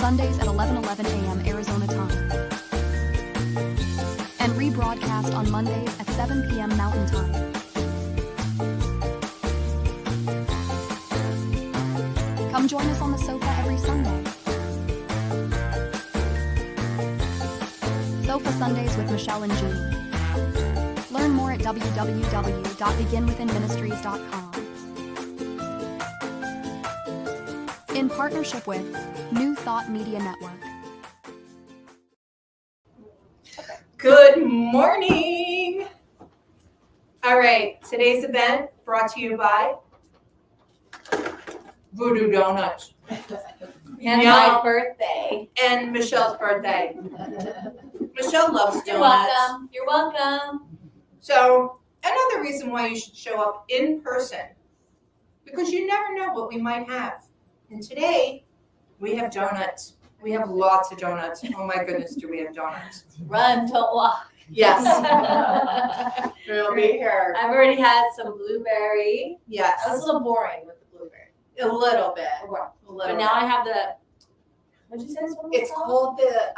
Sundays at 11:11 a.m. Arizona time, and rebroadcast on Mondays at 7 p.m. Mountain Time. Come join us on the sofa every Sunday. Sofa Sundays with Michelle and Jean. Learn more at www.beginwithinministries.com. In partnership with D.O.N.U.T Media Network. Good morning. All right, today's event brought to you by Voodoo Donuts. And my birthday. And Michelle's birthday. Michelle loves donuts. You're welcome. You're welcome. So, another reason why you should show up in person, because you never know what we might have. And today, we have donuts. We have lots of donuts. Oh my goodness, do we have donuts? Run, don't walk. Yes. We'll be here. I've already had some blueberry. Yes. I was a little boring with the blueberry. A little bit. But now I have the, what'd you say this one was It's called the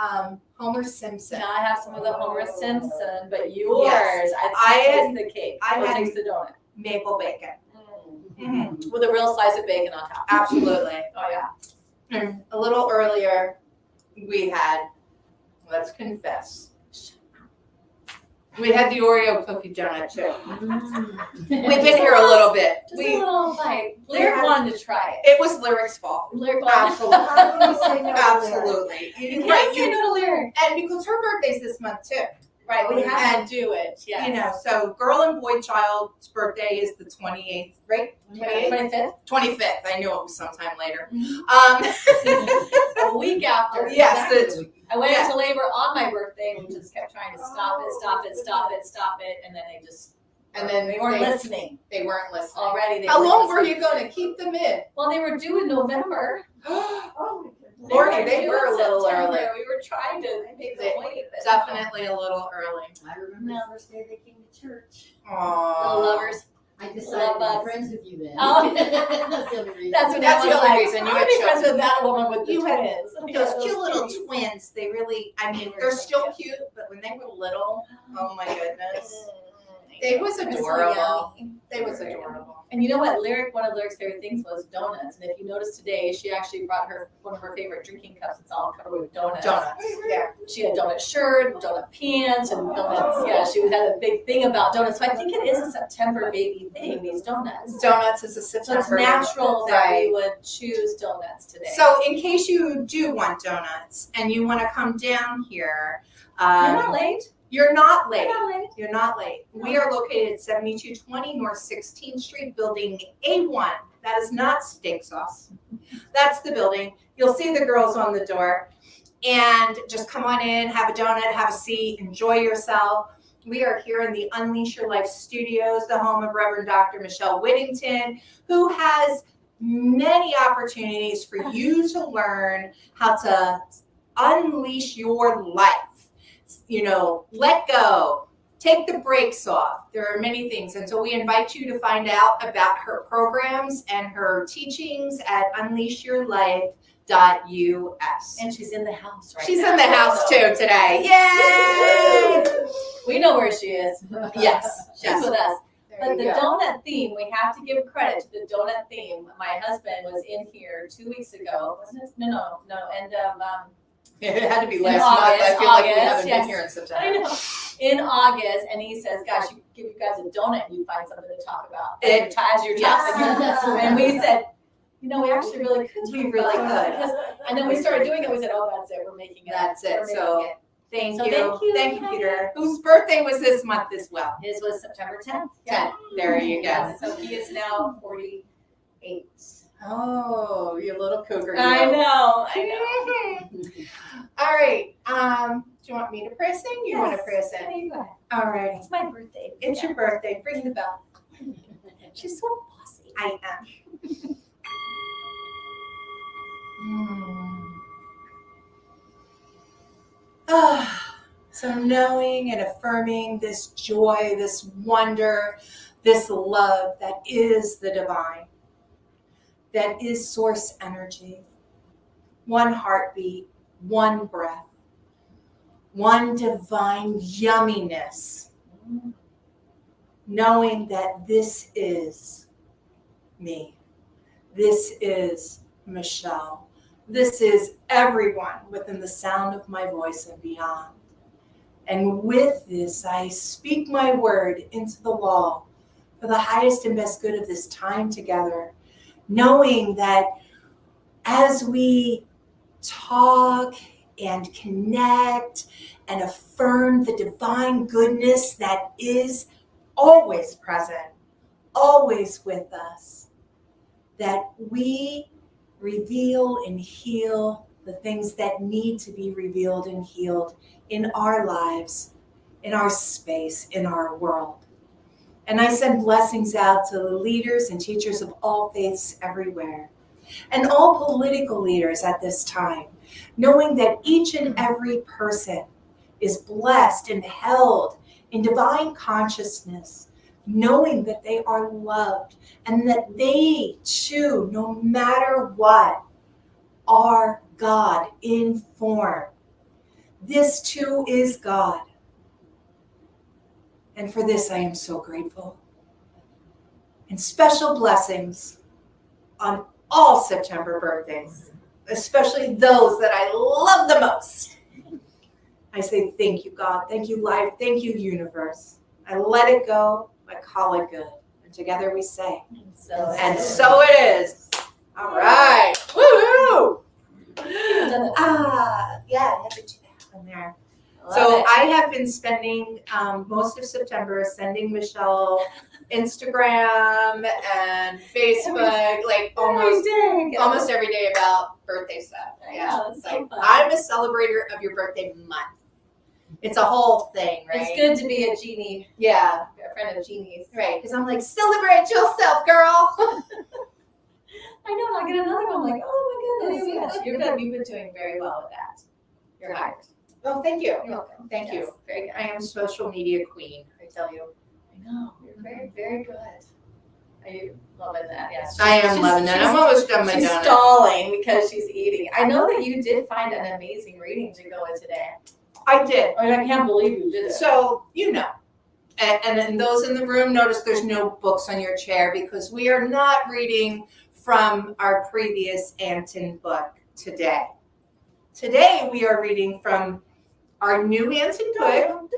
Homer Simpson. Now I have some of the Homer Simpson, but yours, Yes. I had- taste the cake. I or had- taste the donut. Maple bacon. Mm-hmm. With a real slice of bacon on top. Absolutely. Oh yeah. And a little earlier, we had, let's confess, we had the Oreo cookie donut too. We've been here a little bit. Just a little bite. Lyric wanted to try it. It was Lyric's fault. Lyric Absolutely. wanted Absolutely. You can't say no to Lyric. And because her birthday's this month too. Right, we have to do it. Yes. You know, so girl and boy child's birthday is the 28th, right? 25th. 25th. I knew it was sometime later. A week after. Yes. I went into labor on my birthday and we just kept trying to stop it, and then they weren't listening. They weren't listening. Already. How long were you going to keep them in? Well, they were due in November. Lordy, they due were in a little September. early. We were trying to make them wait. Definitely a little early. I remember the first day they came to church. Aww. Little lovers. I decided to be friends with you then. Oh. That's the only reason. That's the what only reason you I had want to be friends children. with that woman with the You had twins. Those cute little twins, they really, I mean, they're still cute, but when they were little, oh my goodness. They was adorable. They was adorable. And you know what? One of Lyric's favorite things was donuts. And if you notice today, she actually brought one of her favorite drinking cups. It's all covered with donuts. Donuts, yeah. She had donut shirt, donut pants, and donuts. Yeah, she had a big thing about donuts. So I think it is a September baby thing, these donuts. Donuts is a So September. it's natural that Right. we would choose donuts today. So in case you do want donuts and you want to come down here, You're not late. You're not late. You're not late. You're not late. We are located at 7220 North 16th Street, building A1. That is not steak sauce. That's the building. You'll see the girls on the door. And just come on in, have a donut, have a seat, enjoy yourself. We are here in the Unleash Your Life Studios, the home of Reverend Dr. Michelle Whittington, who has many opportunities for you to learn how to unleash your life. You know, let go, take the brakes off. There are many things. And so we invite you to find out about her programs and her teachings at unleashyourlife.us. And she's in the house right She's now. in the house too today. Yay! We know where she is. Yes. She's Yes. with us. There But you the go. donut theme, we have to give credit to the donut theme. My husband was in here 2 weeks ago, wasn't it? No, end of, It had to be In last month. I August, feel like we August, haven't yes. been here in I September. know, in August, and he says, gosh, you give you guys a donut and you find something to talk about It- as your yes. topic. And we said, you know, we actually really could. We talk really about could. donuts. And then we started doing it. We said, oh, that's it. We're making it. That's it. We're making So it. thank So you. thank you. Peter. Whose birthday was this month as well? His was September 10th. 10. There you go. Yeah, so he is now 48. Oh, you little cougar. I you. know. All right. Do you want me to press in? You want to press in? You go ahead. All right. It's my birthday. It's your birthday. Ring the bell. She's so bossy. I am. So knowing and affirming this joy, this wonder, this love that is the divine, that is source energy. one heartbeat, one breath, one divine yumminess, knowing that this is me. This is Michelle. This is everyone within the sound of my voice and beyond. And with this, I speak my word into the law for the highest and best good of this time together, knowing that as we talk and connect and affirm the divine goodness that is always present, always with us, that we reveal and heal the things that need to be revealed and healed in our lives, in our space, in our world. And I send blessings out to the leaders and teachers of all faiths everywhere, and all political leaders at this time, knowing that each and every person is blessed and held in divine consciousness, knowing that they are loved and that they too, no matter what, are God in form. This too is God. And for this, I am so grateful. And special blessings on all September birthdays, especially those that I love the most. I say thank you, God. Thank you, life. Thank you, universe. I let it go. I call it good. And together we say, and so it is. All right. Woo-hoo! Yeah, I had to do that on there. So I have been spending most of September sending Michelle Instagram and Facebook, like almost every day about birthday stuff. Yeah, it's like I'm a celebrator of your birthday month. It's a whole thing, right? It's good to be a genie. Yeah, A friend of genies. right. Because I'm like, celebrate yourself, girl. I know, I get another one, like, oh my goodness, yes. You've been doing very well with that. You're hired. Oh, thank you. You're welcome. Thank you. Very good. I am social media queen, I tell you. I know, you're very, very good. Are you loving that? Yes. I am loving that. I'm almost done my She's donut. stalling because she's eating. I know that you did find an amazing reading to go with today. I did. I mean, I can't believe you did it. So, you know, and then those in the room, notice there's no books on your chair because we are not reading from our previous Anton book today. Today we are reading from our new Anton book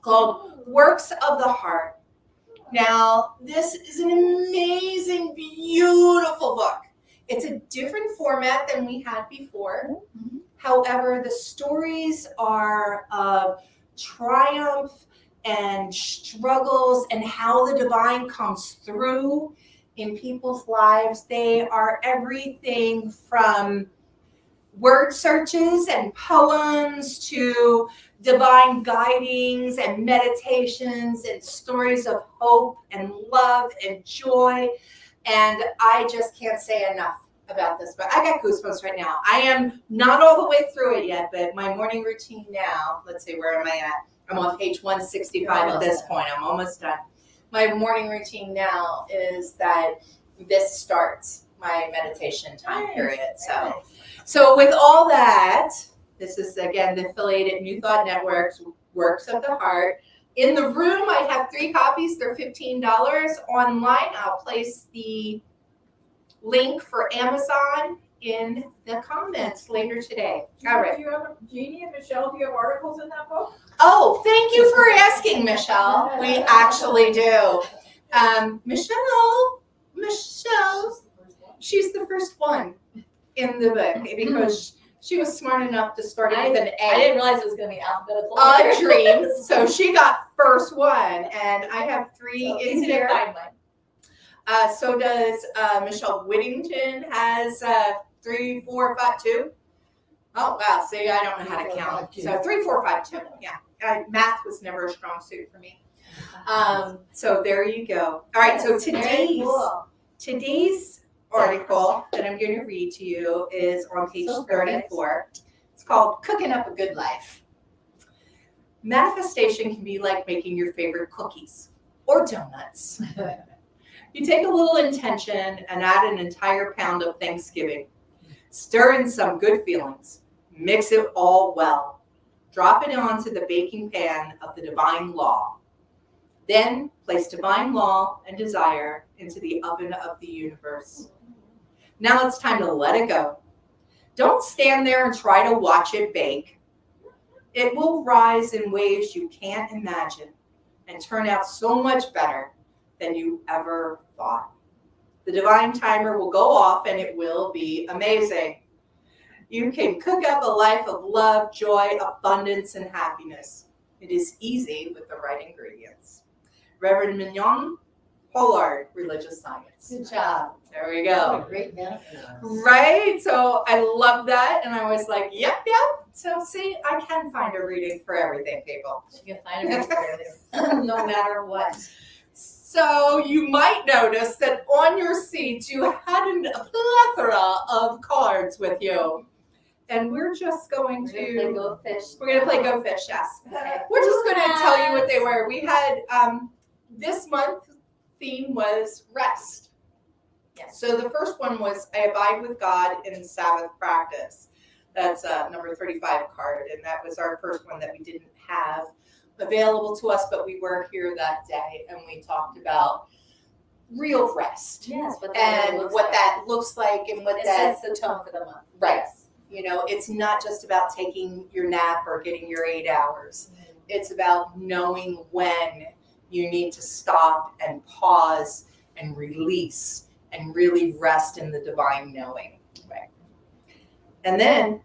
called Works of the Heart. Now, this is an amazing, beautiful book. It's a different format than we had before. However, the stories are of triumph and struggles and how the divine comes through in people's lives. They are everything from word searches and poems to divine guidings and meditations and stories of hope and love and joy. And I just can't say enough about this, but I got goosebumps right now. I am not all the way through it yet, but my morning routine now, let's see, where am I at? I'm on page 165 at this point. I'm almost done. My morning routine now is that this starts my meditation time period. So with all that, this is again the affiliated New Thought Network's Works of the Heart. In the room, I have 3 copies. They're $15. Online, I'll place the link for Amazon in the comments later today. All right. Do you have Jeannie and Michelle? Do you have articles in that book? Oh, thank you for asking, Michelle. We actually do. Michelle, she's the first one in the book because she was smart enough to start it with an A. I didn't realize it was going to be alphabetical. A dream. So she got first one, and I have 3 So in easy to here. find mine. So does Michelle Whittington has 3, 4, 5, 2. Oh wow! See, I don't know how to count. So 3, 4, 5, 2. Yeah, math was never a strong suit for me. So there you go. All right. So today's article that I'm going to read to you is on page 34. It's called "Cooking Up a Good Life." Manifestation can be like making your favorite cookies or donuts. You take a little intention and add an entire pound of Thanksgiving. Stir in some good feelings. Mix it all well. Drop it onto the baking pan of the divine law. Then place divine law and desire into the oven of the universe. Now it's time to let it go. Don't stand there and try to watch it bake. It will rise in ways you can't imagine and turn out so much better than you ever thought. The divine timer will go off and it will be amazing. You can cook up a life of love, joy, abundance, and happiness. It is easy with the right ingredients. Reverend Mignon, Pollard, Religious Science. Good job. There we What go. a great metaphor. Right? So I love that. And I was like, yep. So see, I can find a reading for everything, people. You can find it right there, no matter what. So you might notice that on your seats you had a plethora of cards with you. And we're just going We're gonna play to Go Fish. we're gonna play Go Fish, yes. Okay. We're just gonna tell you what they were. We had this month theme was rest. Yes. So the first one was I abide with God in Sabbath practice. That's number 35 card, and that was our first one that we didn't have available to us, but we were here that day, and we talked about real rest Yes, what that and looks what like. that looks like, and what It that sets the tone for the month. Right. Yes. you know. It's not just about taking your nap or getting your 8 hours. It's about knowing when you need to stop and pause and release and really rest in the divine knowing. Right. And then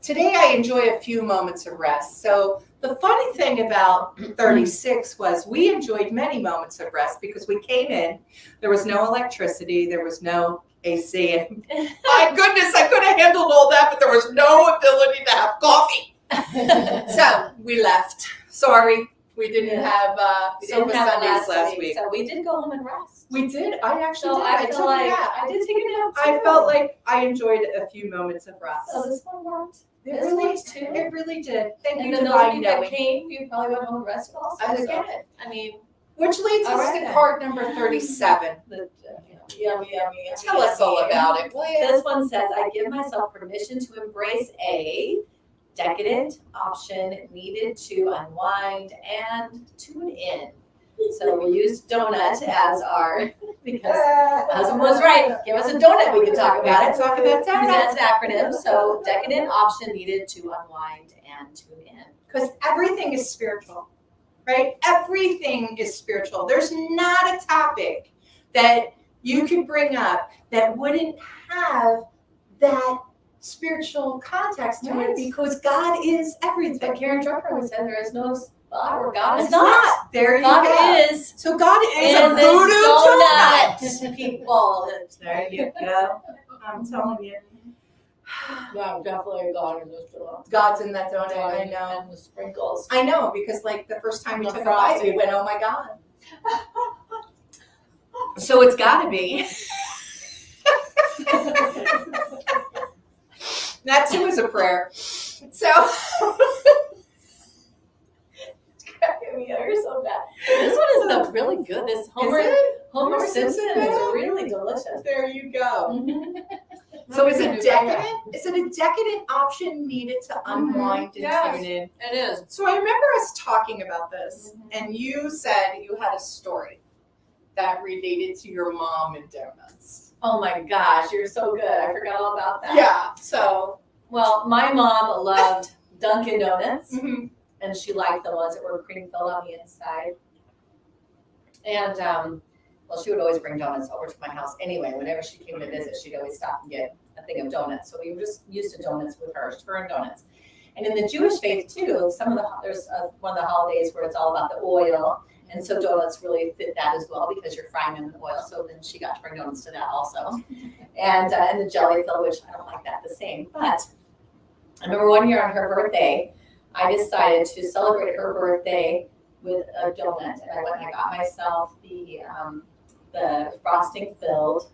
today I enjoy a few moments of rest. So the funny thing about 36 was we enjoyed many moments of rest because we came in, there was no electricity, there was no AC, and my goodness, I could have handled all that, but there was no ability to have coffee. So we left. Sorry, we didn't have We didn't Sofa have it Sundays last week. so we did go home and rest. We did. I actually So did. I took feel a like nap. I did take a nap too. I felt like I enjoyed a few moments of rest. So this one worked. It This really, works too. it really did. Thank And you, then those of divine you that knowing. came, you probably went home and rested also. I so, get it. I mean, Which leads All us right to then. card number 37. yummy. Tell us all about it, will you? This one says, I give myself permission to embrace a decadent option needed to unwind and tune in. So we used donut as our, because husband was right. Give us a donut, we can talk about Gotta it. talk about Use that. that as an acronym. So decadent option needed to unwind and tune in. Because everything is spiritual, right? Everything is spiritual. There's not a topic that you could bring up that wouldn't have that spiritual context to Right. it because God is But everything. Karen Drucker always said there is no spot where God is It's not. There you God go. is So God is in a this voodoo donut. people. There you go. I'm telling you. Yeah, definitely God in this donut. God's in that donut, I know. And the sprinkles. I know, because like the first time we The took a bite, frosting. we went, oh my God. So it's gotta be. That too is a prayer. So. You're so bad. This one is really good. This Homer Is it? Homer Homer Simpson Simpson is better? really delicious. There you go. Mhm. So is it decadent? Is it a decadent option needed to unwind and Yes. tune in? It is. So I remember us talking about this, and you said you had a story that related to your mom and donuts. Oh my gosh, you're so good. I forgot all about that. Yeah. So. Well, my mom loved Dunkin' Donuts, Mhm. and she liked the ones that were cream filled on the inside. And well, she would always bring donuts over to my house anyway. Whenever she came to visit, she'd always stop and get a thing of donuts. So we were just used to donuts with her and donuts. And in the Jewish faith too, there's one of the holidays where it's all about the oil, and so donuts really fit that as well because you're frying them in oil. So then she got to bring donuts to that also, and the jelly filled, which I don't like that the same. But I remember one year on her birthday, I decided to celebrate her birthday with a donut, and I went and I got myself the frosting filled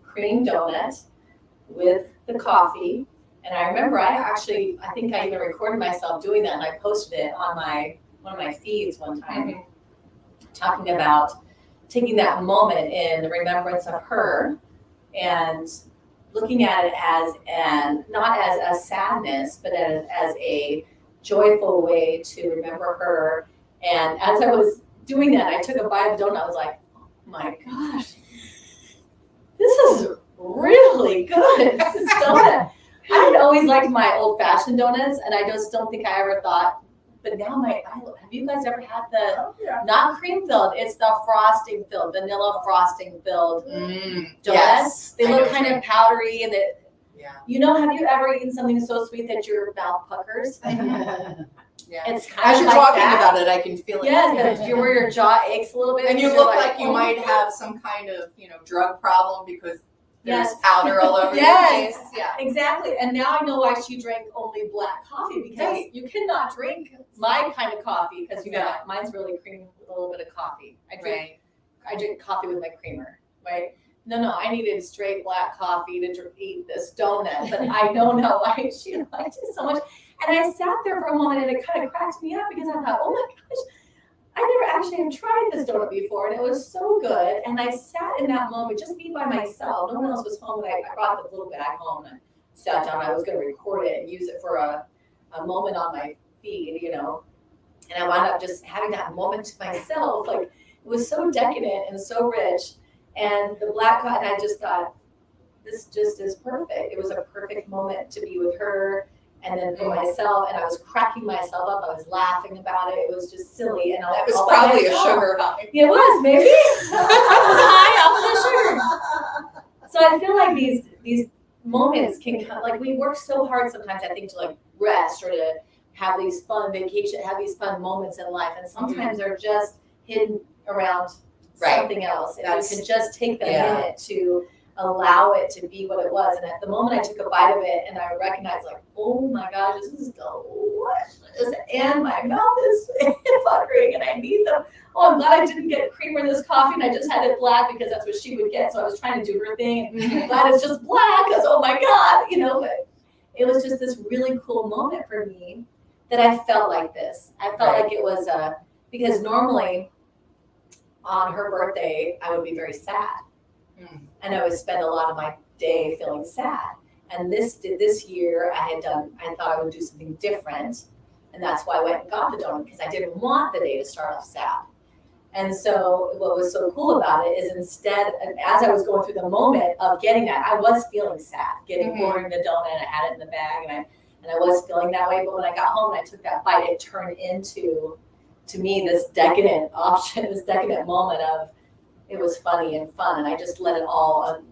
cream donut with the coffee. And I remember I think I even recorded myself doing that, and I posted it on one of my feeds one time, talking about taking that moment in remembrance of her and looking at it not as a sadness, but as a joyful way to remember her. And as I was doing that, I took a bite of donut. I was like, oh my gosh, this is really good. This donut. I had always liked my old-fashioned donuts, and I just don't think I ever thought. But now have you guys ever had the Oh, yeah. not cream filled? It's the frosting filled, vanilla frosting filled donuts. Yes. They I know look what kind you of powdery, and Yeah. have you ever eaten something so sweet that your mouth puckers? Yeah. It's kind As of you're like talking that. about it, I can feel it. Yes, where your jaw aches a little bit. And you because look you're like you oh might my have some kind of, drug problem because there's Yes. powder all over Yes. your face. Yeah. Exactly, and now I know why she drank only black coffee, because you cannot drink my kind of coffee, because mine's really creamy with a little bit of coffee. I drink coffee with my creamer, right? No, I needed straight black coffee to eat this donut, but I don't know why she liked it so much. And I sat there for a moment, and it kind of cracked me up, because I thought, oh my gosh, I never actually have tried this donut before, and it was so good. And I sat in that moment, just me by myself. No one else was home, and I brought the little bag home, and I sat down. I was going to record it and use it for a moment on my feed, And I wound up just having that moment to myself. Like, it was so decadent and so rich. And the black cotton, I just thought, this just is perfect. It was a perfect moment to be with her. And then for myself, and I was cracking myself up. I was laughing about it. It was just silly. And That was probably a sugar high. It was, maybe. I was high off of the sugar. So I feel like these moments can come, like, we work so hard sometimes, I think, to like rest or to have these fun vacation, have these fun moments in life. And sometimes they're just hidden around something else. If you can just take the minute to allow it to be what it was. And at the moment I took a bite of it, and I recognized, like, oh my gosh, this is delicious. And my mouth is puckering, and I need them. Oh, I'm glad I didn't get creamer in this coffee, and I just had it black, because that's what she would get. So I was trying to do her thing. And I'm glad it's just black, because oh my God, but it was just this really cool moment for me that I felt like this. I felt like it was because normally on her birthday, I would be very sad. And I would spend a lot of my day feeling sad. And this year I thought I would do something different. And that's why I went and got the donut, because I didn't want the day to start off sad. And so what was so cool about it is, instead, as I was going through the moment of getting that, I was feeling sad, ordering the donut, and I had it in the bag, and I was feeling that way. But when I got home and I took that bite, it turned into, to me, this decadent option, this decadent moment of, it was funny and fun, and I just let it all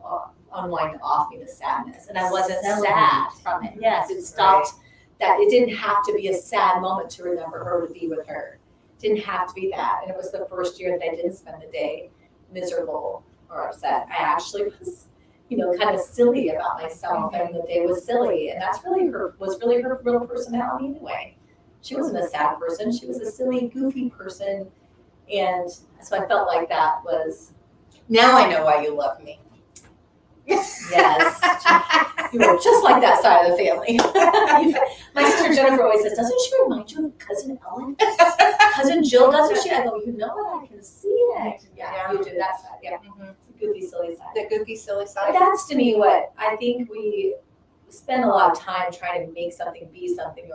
unwind off me, the sadness, and I wasn't sad from it. Yes, it stopped. That it didn't have to be a sad moment to remember her, to be with her. It didn't have to be that. And it was the first year that I didn't spend the day miserable or upset. I actually was, kind of silly about myself, and the day was silly, and that's really her real personality anyway. She wasn't a sad person. She was a silly, goofy person. And so I felt like that was. Now I know why you love me. Yes. You were just like that side of the family. My sister Jennifer always says, doesn't she remind you of Cousin Ellen? Cousin Jill, doesn't she? I go, I can see it. Yeah, you do that side. Yeah. Goofy, silly side. The goofy, silly side. But that's, to me, what I think we spend a lot of time trying to make something be something,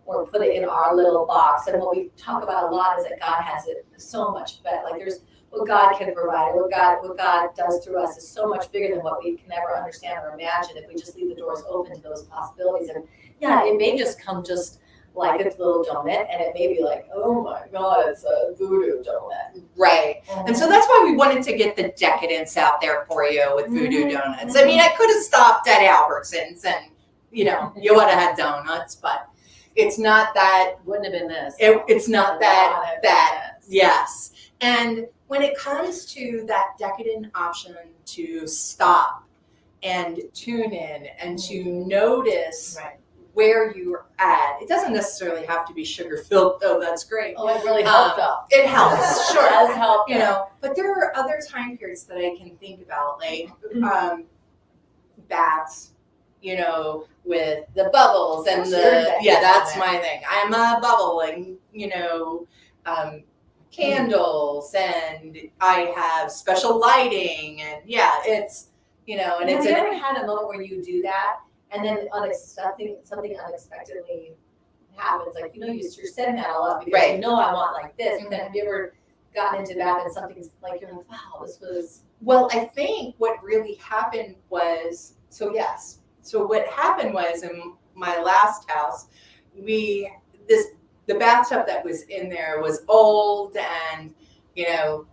or put it in our little box. And what we talk about a lot is that God has it so much better. Like, there's what God can provide, what God does through us is so much bigger than what we can ever understand or imagine if we just leave the doors open to those possibilities. And it may just come just like a little donut, and it may be like, oh my God, it's a voodoo donut. Right. And so that's why we wanted to get the decadence out there for you with voodoo donuts. I mean, I could have stopped at Albertsons and, you would have had donuts, but it's not that. Wouldn't have been this. It's not that. Yes. And when it comes to that decadent option to stop and tune in and to notice where you're at, it doesn't necessarily have to be sugar filled, though. That's great. Oh, it really helped though. It helps, sure. It does help. But there are other time periods that I can think about, like baths, with the bubbles and that's my thing. I'm a bubbling, candles, and I have special lighting, and you know, and Have it's you never had a moment where you do that and then something unexpectedly happens, like, you know, you're setting that all up because Right. you know I want like this, but then have you ever gotten into that and something's like, you're like, wow, this was. Well, I think what really happened was, so what happened was in my last house, the bathtub that was in there was old and, you know,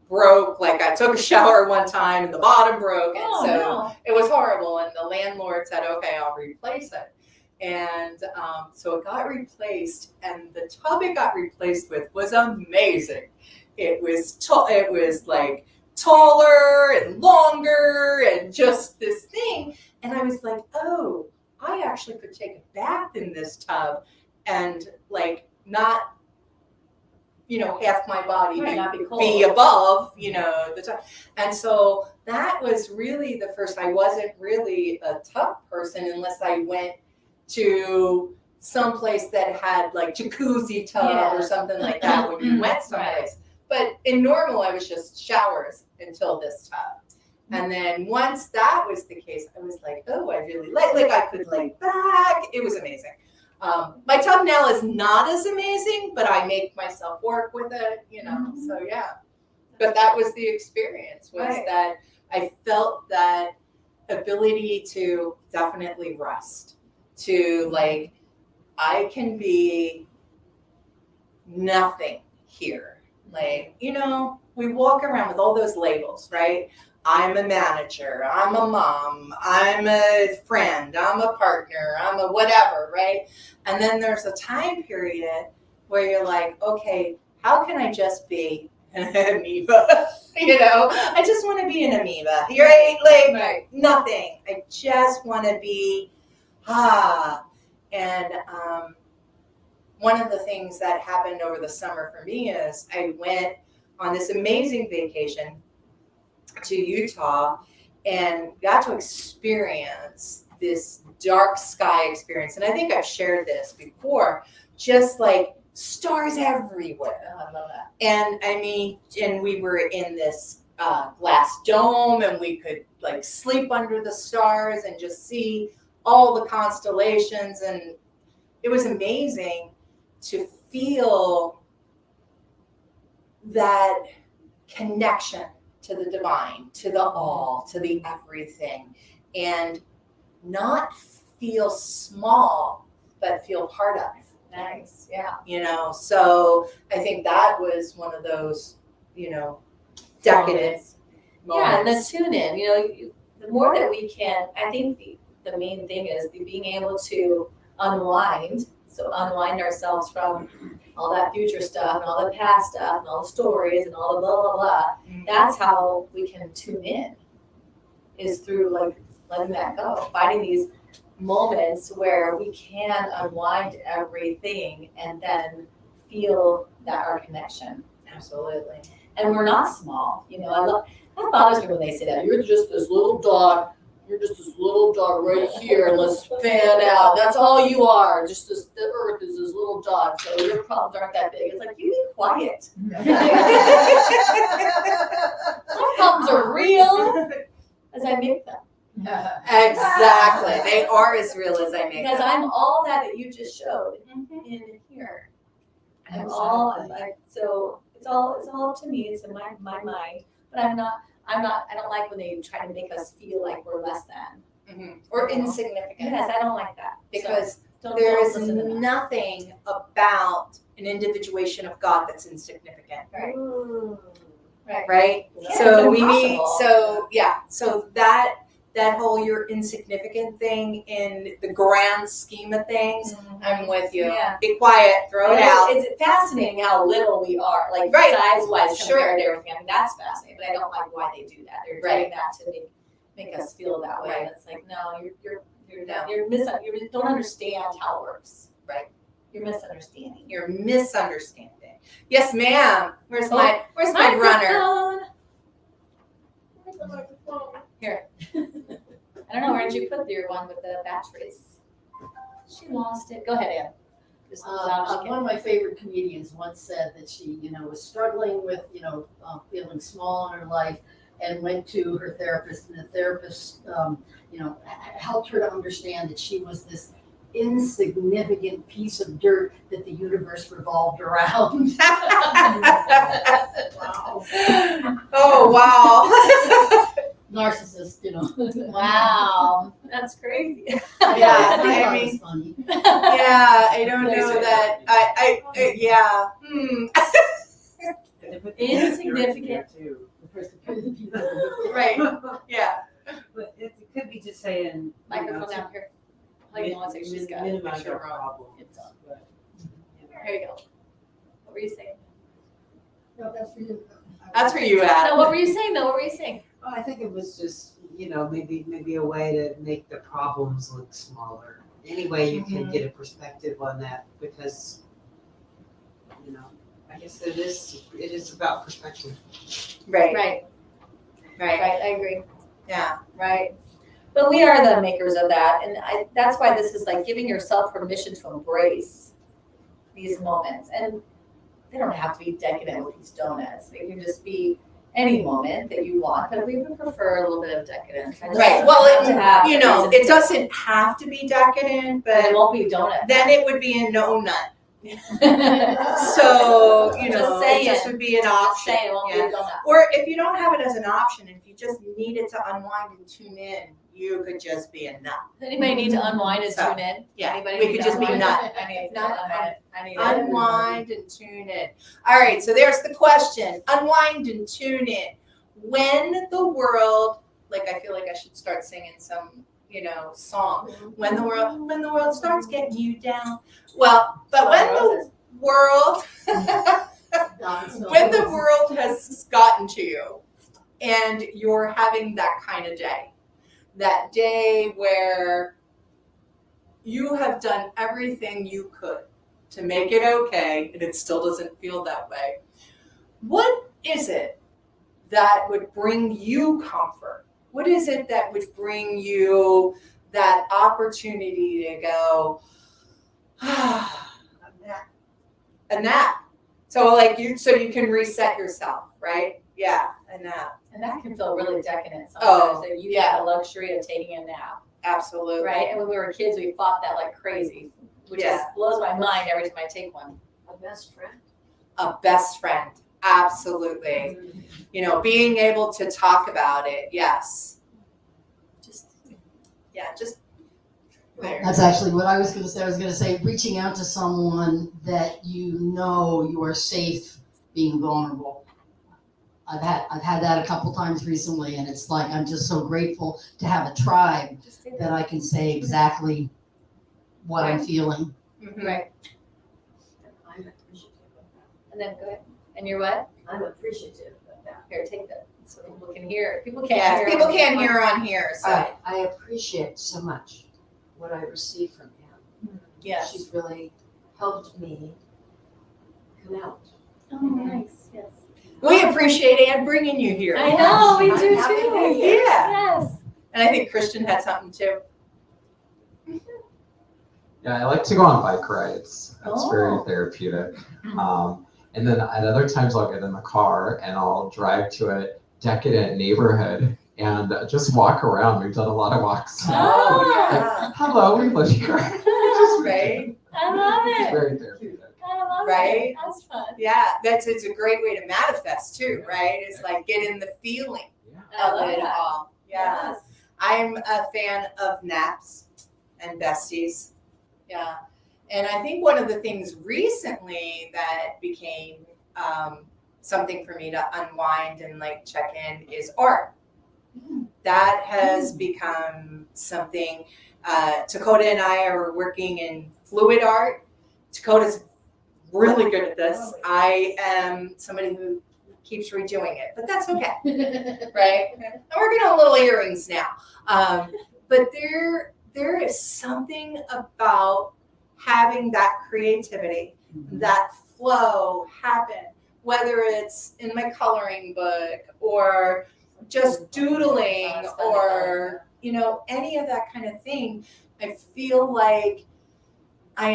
broke. Like I took a shower one time and the bottom broke, and so it was horrible. And the landlord said, "Okay, I'll replace it." And so it got replaced, and the tub it got replaced with was amazing. It was it was like taller and longer and just this thing. And I was like, "Oh, I actually could take a bath in this tub and like not, you know, half my body Not be cold. be above, you know, the tub." And so that was really the first. I wasn't really a tub person unless I went to some place that had like jacuzzi tub or something like that when you went someplace. But in normal, I was just showers until this tub. And then once that was the case, I was like, oh, I really like I could lay back. It was amazing. My tub now is not as amazing, but I make myself work with it, you know, so yeah. But that was the experience, was that I felt that ability to definitely rest, to like, I can be nothing here. Like, you know, we walk around with all those labels, right? I'm a manager, I'm a mom, I'm a friend, I'm a partner, I'm a whatever, right? And then there's a time period where you're like, okay, how can I just be an amoeba? You know, I just want to be an amoeba. You're like nothing. I just want to be, And one of the things that happened over the summer for me is I went on this amazing vacation to Utah and got to experience this dark sky experience. And I think I've shared this before, just like stars everywhere. Oh, I love that. And I mean, and we were in this glass dome, and we could like sleep under the stars and just see all the constellations. And it was amazing to feel that connection to the divine, to the all, to the everything, and not feel small, but feel part of. Nice, yeah. You know, so I think that was one of those, you know, decadent moments. Yeah, and the tune in, you know, the more that we can, I think the main thing is being able to unwind. So unwind ourselves from all that future stuff and all the past stuff and all the stories and all the blah, blah, blah. That's how we can tune in, is through like letting that go, finding these moments where we can unwind everything and then feel that our connection. Absolutely. And we're not small, you know. That bothers me when they say that. You're just this little dog. You're just this little dog right here, and let's fan out. That's all you are. Just this, the earth is this little dog, so your problems aren't that big. It's like, you be quiet. My problems are real as I make them. Exactly. They are as real as I make Because them. I'm all that you just showed in here. I'm all, so it's all up to me. It's in my mind, but I don't like when they try to make us feel like we're less than. Or insignificant. Yes, I don't like that. Because So there don't is listen to that. nothing about an individuation of God that's insignificant. Right. Right? Yeah, So it's we need, impossible. so that whole you're insignificant thing in the grand scheme of things, I'm with you. Yeah. Be quiet, throw it out. It's fascinating how little we are, like Right. size-wise Sure. compared to everything. I mean, that's fascinating, but I don't like why they do that. They're doing that to make us feel that way. Right. And it's like, no, you No. don't understand how it works. Right. You're misunderstanding. You're misunderstanding. Yes, ma'am. Where's my runner? Here. I don't know, where did you put your one with the batteries? She lost it. Go ahead, Ann. Just as loud as you One can. of my favorite comedians once said that she, was struggling with, feeling small in her life, and went to her therapist, and the therapist, helped her to understand that she was this insignificant piece of dirt that the universe revolved around. Wow. Oh, wow. Narcissist, Wow, that's crazy. Yeah, I I thought it mean, was funny. yeah, I don't know that. Yeah. Insignificant. The person who the people that Right. Yeah. But it could be just saying, Microphone down here. Like, no one say she's got it. minimize Sure. our problem. It's on. But, There you go. What were you saying? No, that's for you. That's where you at. No, what were you saying though? What were you saying? well, I think it was just, maybe a way to make the problems look smaller. Any way you can get a perspective on that, because, I guess it is about perspective. Right. Right, Right. right, I agree. Yeah. Right. But we are the makers of that, and that's why this is like giving yourself permission to embrace these moments. And they don't have to be decadent with these donuts. They can just be any moment that you want, but we would prefer a little bit of decadence. I just Right. don't Well, have to have reason it to- doesn't have to be decadent, but it but won't be donut. then it would be a no nut. So So, Just it just saying. would be an option. say it won't be Yeah. a donut. Or if you don't have it as an option, if you just needed to unwind and tune in, you could just be a nut. Does anybody need to unwind and So, tune in? yeah, Anybody we need could to just be unwind? nut. I need to Nut. unwind. I need to Unwind and tune in. All right, so there's the question. Unwind and tune in. When the world, like I feel like I should start singing some, song. When the world starts getting you down. Well, but when the world when the world has gotten to you and you're having that kind of day, that day where you have done everything you could to make it okay and it still doesn't feel that way, what is it that would bring you comfort? What is it that would bring you that opportunity to go, a nap? So you can reset yourself, right? Yeah, a nap. And that can feel really decadent Oh, sometimes. That you yeah. have the luxury of taking a nap, Absolutely. right? And when we were kids, we fought that like crazy, which Yeah. just blows my mind every time I take one. A best friend. A best friend. Absolutely. Being able to talk about it. Yes. Just there. That's actually what I was going to say. I was going to say reaching out to someone that you are safe being vulnerable. I've had that a couple times recently, and it's like I'm just so grateful to have a tribe Just say that I can say exactly what I'm feeling. Mhm. Right. I'm appreciative of that. And then go ahead. And you're what? I'm appreciative of that. Here, take that so people can hear. People can't Yeah, hear. people on the can't mic. hear on here. So I appreciate so much what I receive from him. Yes. She's really helped me come out. Oh, nice. Yes. we appreciate Ann bringing you here. I know, we do I'm happy to too. be here. Yeah. Yes. And I think Christian had something too. Yeah, I like to go on bike rides. It's Oh. very therapeutic. And then at other times I'll get in the car and I'll drive to a decadent neighborhood and just walk around. We've done a lot of walks. Ah. Hello, we live here. Right? I love It's it. very therapeutic. I love Right? it. That's fun. Yeah, it's a great way to manifest too, right? It's like get in the feeling Yeah. I of love it that. all. Yeah. Yes. I'm a fan of naps and besties. Yeah. And I think one of the things recently that became something for me to unwind and like check in is art. That has become something. Dakota and I are working in fluid art. Dakota's really good at this. I am somebody who keeps redoing it, but that's okay. Right? I'm working on little earrings now. But there is something about having that creativity, that flow happen, whether it's in my coloring book or just doodling or, any of that kind of thing. I feel like I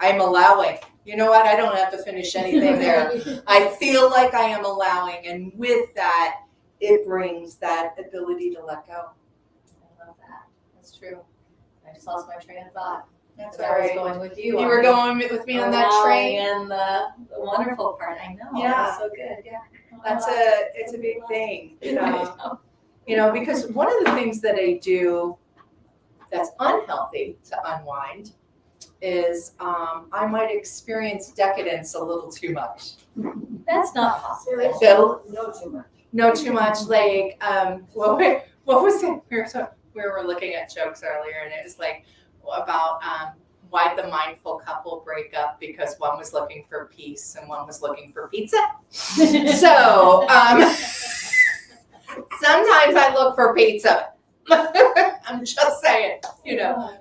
I'm allowing. You know what? I don't have to finish anything there. I feel like I am allowing, and with that, it brings that ability to let go. I love that. That's true. I just lost my train of thought. That's 'Cause all I was right. going with you. You on were the going with me on that allowing train. and the wonderful part. I know. Yeah. That's so good. Yeah. It's a big thing. Because one of the things that I do that's unhealthy to unwind is I might experience decadence a little too much. That's not possible. There is So- no too much. No, too much. Like, what was it? We were looking at jokes earlier, and it was like about why'd the mindful couple break up because one was looking for peace and one was looking for pizza. So sometimes I look for pizza. I'm just saying,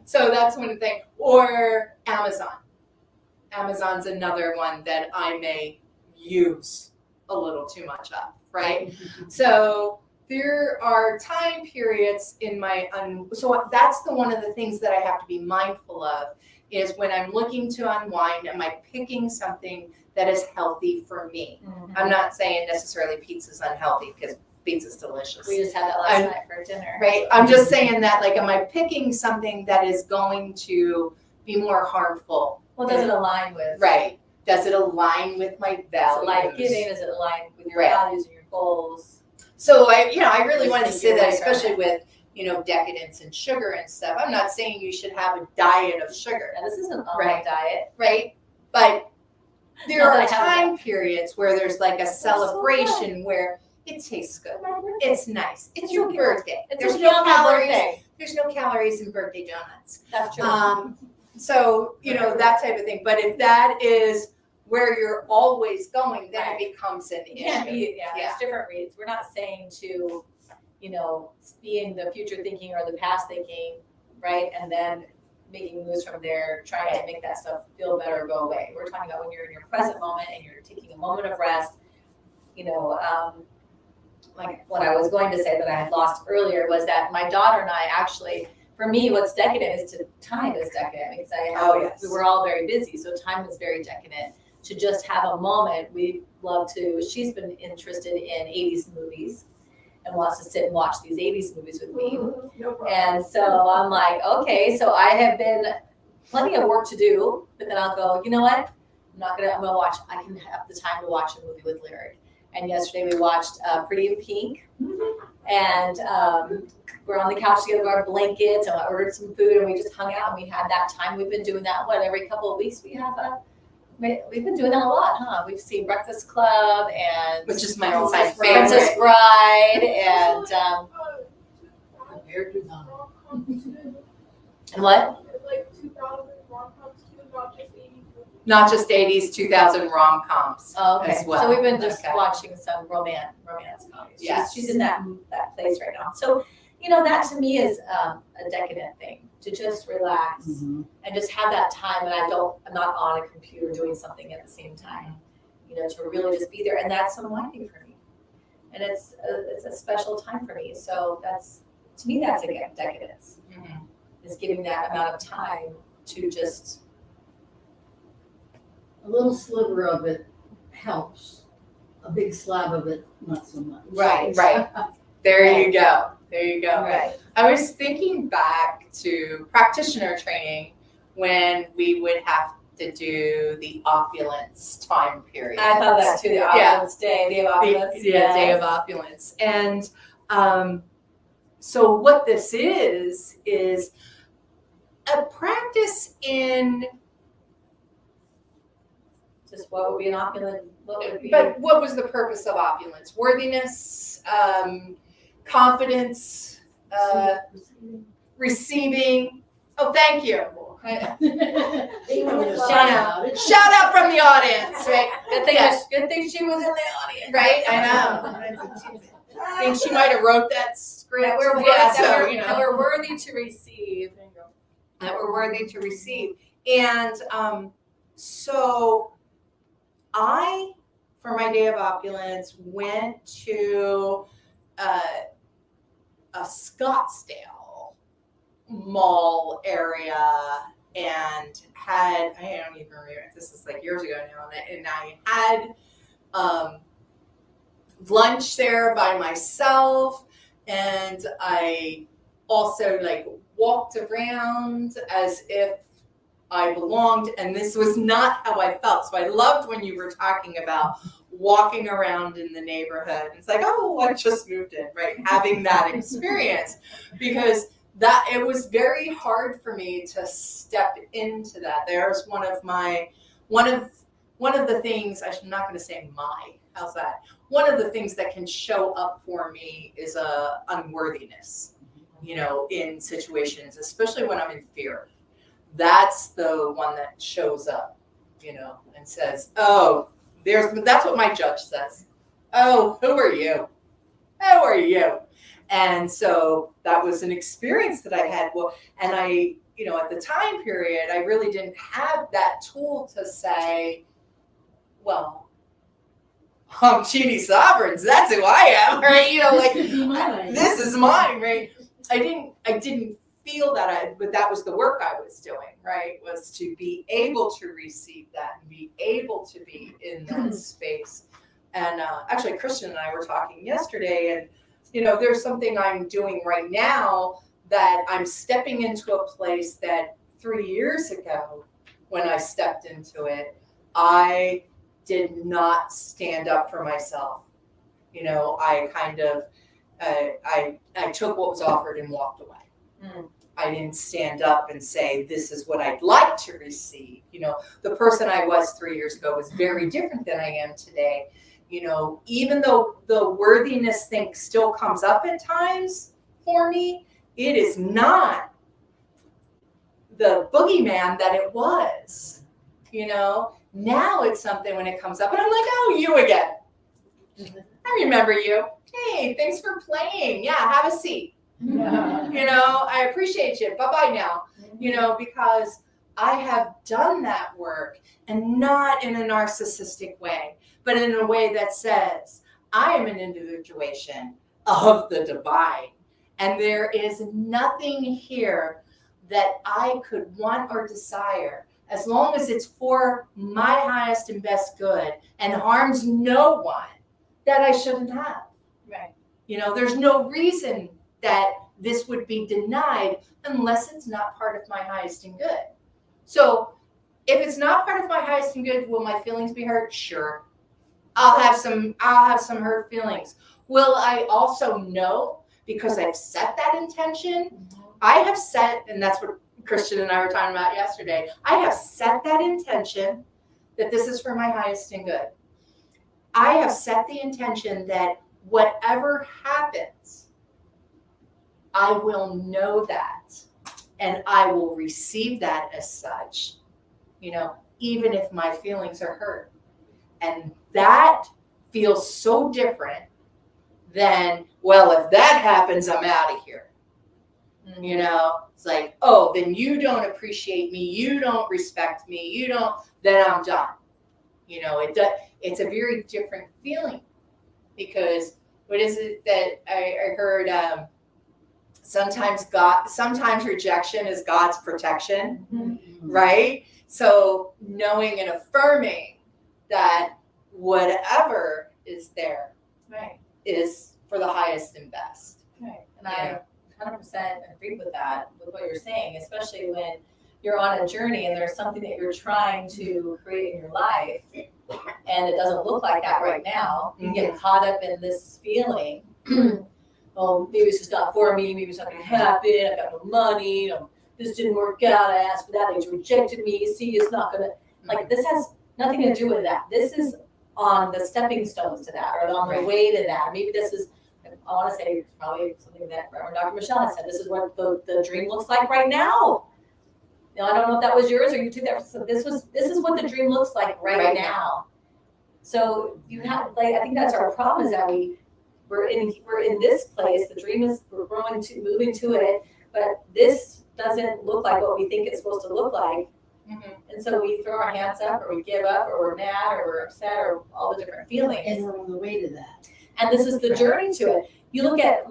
So that's one thing. Or Amazon. Amazon's another one that I may use a little too much of, right? So there are time periods in my so that's one of the things that I have to be mindful of is when I'm looking to unwind, am I picking something that is healthy for me? I'm not saying necessarily pizza's unhealthy because pizza's delicious. We just had that last night for dinner. Right. I'm just saying that, like, am I picking something that is going to be more harmful? Well, does it align with? Right. Does it align with my values? Life giving, does it align with your Right. values and your goals? So I really wanted to say that, Right. especially with, decadence and sugar and stuff. I'm not saying you should have a diet of sugar, And this isn't a Right. diet. right? But there No, are I have time periods where there's like a celebration where it tastes good. It's nice. It's your birthday. It's There's okay no on my calories. birthday. There's no calories in birthday donuts. That's true. So, that type of thing. But if that is where you're always going, then Right. it becomes an It can't issue. be, Yeah. there's different reasons. We're not saying to, being the future thinking or the past thinking, right? And then making moves from there, trying to make that stuff feel better or go away. We're talking about when you're in your present moment and you're taking a moment of rest, like what I was going to say that I had lost earlier was that my daughter and I actually, for me, what's decadent is time is decadent because we were all very busy, so time was very decadent. To just have a moment, we love to. She's been interested in 80s movies and wants to sit and watch these 80s movies with me. No problem. And so I'm like, okay, so I have been plenty of work to do, but then I'll go, you know what? I'm gonna watch, I can have the time to watch a movie with Lyric. And yesterday we watched Pretty in Pink. And we're on the couch together with our blankets, and I ordered some food, and we just hung out, and we had that time. We've been doing that, every couple of weeks we have we've been doing that a lot, huh? We've seen Breakfast Club and Which is my all-time Princess favorite. Bride and Compared to Donna. and what? Like 2000 rom-coms too, Not not just 80s. just 80s, 2000 rom-coms. Oh, okay. As well. So we've been just Okay. watching some romance comedies. Yes. She's in that place right now. So, that to me is a decadent thing, to just relax Mhm. and just have that time. And I'm not on a computer doing something at the same time, to really just be there. And that's unwinding for me. And it's a special time for me. So to me, that's a decadence, Mhm. is giving that amount of time to just, A little sliver of it helps. A big slab of it, not so much. Right. There you go. There you go. right. I was thinking back to practitioner training when we would have to do the opulence time period. I thought that too, the Yeah. opulence day, day of opulence. Day of opulence. And so what this is a practice in, Just what would be an opulent, what would be? but what was the purpose of opulence? Worthiness, confidence, receiving. Oh, thank you. Shout out from the audience, right? Good thing, Yes. good thing she was in the audience. Right, I know. I think she might have wrote that script. That we're, Yeah, that so, we're, that we're worthy to receive. that we're worthy to receive. And so I, for my day of opulence, went to a Scottsdale mall area and had, I don't even remember, this is like years ago now, and I had lunch there by myself, and I also like walked around as if I belonged, and this was not how I felt. So I loved when you were talking about walking around in the neighborhood. It's like, oh, I just moved in, right? Having that experience, because that it was very hard for me to step into that. There's one of the things, I'm not going to say how's that? One of the things that can show up for me is a unworthiness, in situations, especially when I'm in fear. That's the one that shows up, and says, oh, that's what my judge says. Oh, who are you? Who are you? And so that was an experience that I had. Well, and I, at the time period, I really didn't have that tool to say, well, I'm Jeannie Sovereigns. That's who I am, right? This is mine, right? I didn't feel that, but that was the work I was doing, right? Was to be able to receive that and be able to be in that space. And actually, Christian and I were talking yesterday, and there's something I'm doing right now that I'm stepping into a place that 3 years ago, when I stepped into it, I did not stand up for myself. I kind of, I took what was offered and walked away. I didn't stand up and say, this is what I'd like to receive. The person I was 3 years ago was very different than I am today. Even though the worthiness thing still comes up at times for me, it is not the boogeyman that it was. Now it's something when it comes up, and I'm like, oh, you again. I remember you. Hey, thanks for playing. Yeah, have a seat. I appreciate you. Bye-bye now. Because I have done that work, and not in a narcissistic way, but in a way that says, I am an individuation of the divine, and there is nothing here that I could want or desire, as long as it's for my highest and best good and harms no one, that I shouldn't have. Right. There's no reason that this would be denied unless it's not part of my highest and good. So if it's not part of my highest and good, will my feelings be hurt? Sure. I'll have some hurt feelings. Will I also know, because I've set that intention? I have set, and that's what Christian and I were talking about yesterday, I have set that intention that this is for my highest and good. I have set the intention that whatever happens, I will know that, and I will receive that as such, even if my feelings are hurt. And that feels so different than, well, if that happens, I'm out of here. It's like, oh, then you don't appreciate me, you don't respect me, then I'm done. It's a very different feeling, because what is it that I heard? Sometimes rejection is God's protection, right? So knowing and affirming that whatever is there, Right. is for the highest and best. Right. And I 100% agree with that, with what you're saying, especially when you're on a journey and there's something that you're trying to create in your life and it doesn't look like that right now. You get caught up in this feeling, oh, maybe it's just not for me, maybe it's not going to happen, I've got no money, this didn't work out, I asked for that, they rejected me, see, it's not going to, like, this has nothing to do with that. This is on the stepping stones to that, or on the way to that. Maybe this is, I want to say, probably something that Reverend Dr. Michelle has said, this is what the dream looks like right now. Now, I don't know if that was yours or you took that. So this is what the dream looks like right now. So you have, like, I think that's our problem, is that we're in this place. The dream is, we're moving to it, but this doesn't look like what we think it's supposed to look like. And so we throw our hands up, or we give up, or we're mad, or we're upset, or all the different feelings. And we're on the way to that. And this is the journey to it. You look at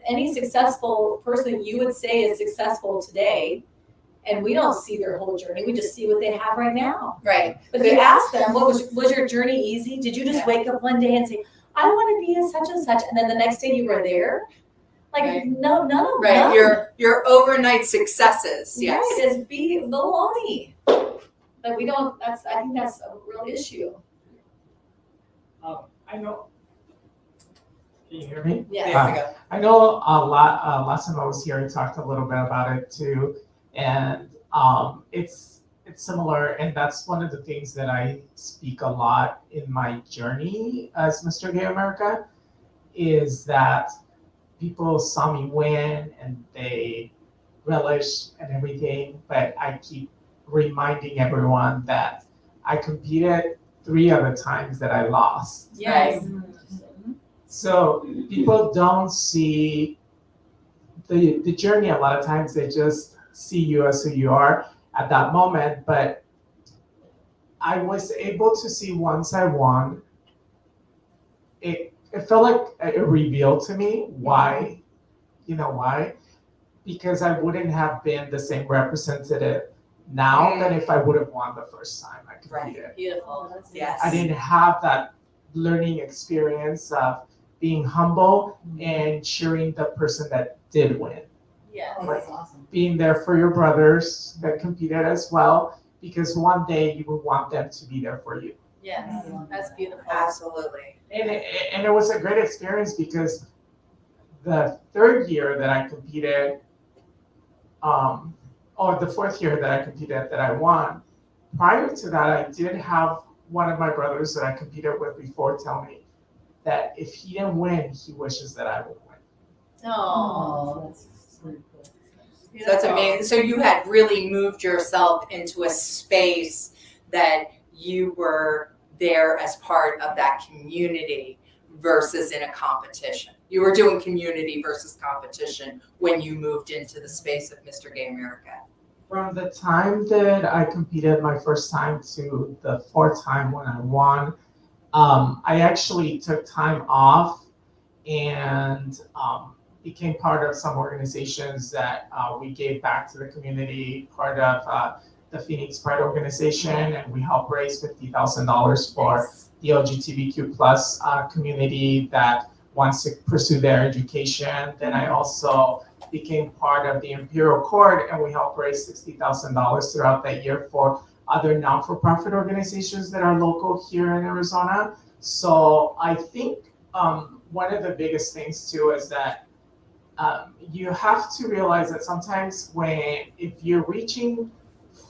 any successful person you would say is successful today, And we don't see their whole journey, we just see what they have right now. Right. But if you ask them, was your journey easy? Did you just wake up one day and say, I want to be a such and such, and then the next day you were there? Like, Right. no, none of Right. them. Your overnight successes. Yes. Right, is be baloney. But we don't, I think that's a real issue. I know. Can you hear me? Yes. There we go. I know last time I was here, I talked a little bit about it too, and it's similar, and that's one of the things that I speak a lot in my journey as Mr. Gay America, is that people saw me win and they relish and everything, but I keep reminding everyone that I competed 3 other times that I lost. Yes. So people don't see the journey. A lot of times they just see you as who you are at that moment. But I was able to see once I won, it felt like it revealed to me why. You know why? Because I wouldn't have been the same representative now than if I would have won the first time I competed. Right. Beautiful. Yes. I didn't have that learning experience of being humble and cheering the person that did win. Yes. That's awesome. Being there for your brothers that competed as well, because one day you will want them to be there for you. Yes. That's beautiful. Absolutely. And it was a great experience because the 3rd year that I competed, or the 4th year that I competed that I won, prior to that, I did have one of my brothers that I competed with before tell me that if he didn't win, he wishes that I would win. Oh. That's really cool. So that's amazing. So you had really moved yourself into a space that you were there as part of that community versus in a competition. You were doing community versus competition when you moved into the space of Mr. Gay America. From the time that I competed my first time to the 4th time when I won, I actually took time off and became part of some organizations that we gave back to the community, part of the Phoenix Pride organization, and we helped raise $50,000 for the LGBTQ plus community that wants to pursue their education. Then I also became part of the Imperial Court, and we helped raise $60,000 throughout that year for other non-for-profit organizations that are local here in Arizona. So I think one of the biggest things too is that you have to realize that sometimes if you're reaching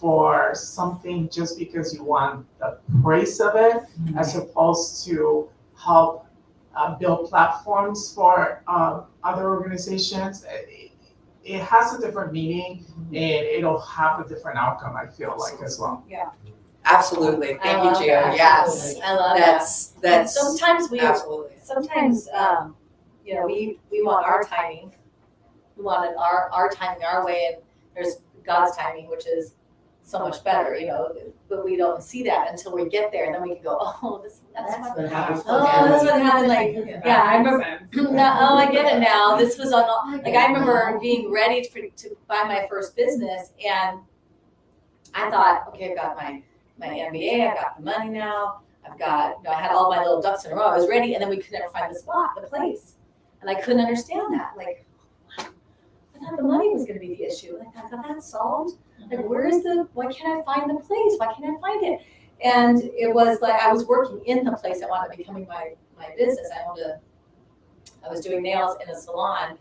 for something just because you want the praise of it, as opposed to help build platforms for other organizations, it has a different meaning and it'll have a different outcome, I feel like, as well. Absolutely. I Thank love you, Gio. that. Yes. I love That's that. Sometimes absolutely. we want our timing. We want it our timing, our way, and there's God's timing, which is so much better, but we don't see that until we get there, and then we can go, oh, that's what happened. that's what happened. Like, yeah, I remember. I get it now. This was on. Like, I remember being ready to buy my first business, and I thought, okay, I've got my MBA, I've got the money now, I've got, I had all my little ducks in a row. I was ready, and then we could never find the place, and I couldn't understand that. Like, I thought the money was going to be the issue. Like, I thought that's solved. Like, why can't I find the place? Why can't I find it? And it was like, I was working in the place I wanted, becoming my business. I was doing nails in a salon,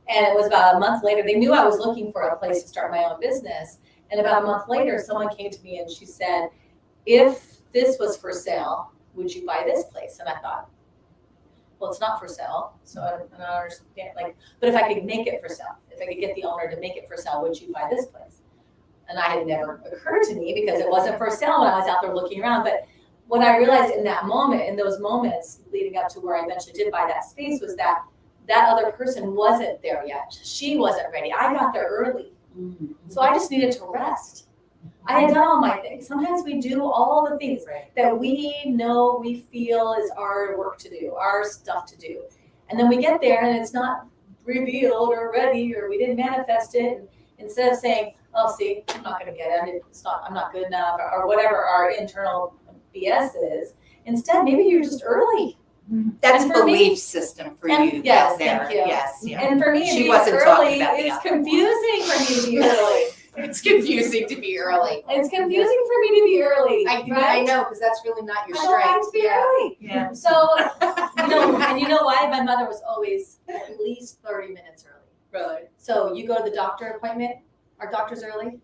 and it was about a month later, they knew I was looking for a place to start my own business. And about a month later, someone came to me and she said, if this was for sale, would you buy this place? And I thought, well, it's not for sale, so I don't understand. Like, but if I could make it for sale, if I could get the owner to make it for sale, would you buy this place? And I had never occurred to me because it wasn't for sale when I was out there looking around. But what I realized in that moment, in those moments leading up to where I eventually did buy that space, was that other person wasn't there yet. She wasn't ready. I got there early. So I just needed to rest. I had done all my things. Sometimes we do all the things that we know, we feel is our work to do, our stuff to do. And then we get there and it's not revealed or ready, or we didn't manifest it. Instead of saying, oh, see, I'm not gonna get it, I'm not good enough, or whatever our internal BS is, instead, maybe you're just early. That's And a for me- belief system for and- you yes, there. thank you. Yes, yeah. And for me, She being wasn't talking early about the is other one. confusing for me to be early. It's confusing to be early. It's confusing for me to be early, I right? know, because that's really not your I don't like strength. to be early. Yeah. So, and you know why? My mother was always at least 30 minutes early. Really? So you go to the doctor appointment, are doctors early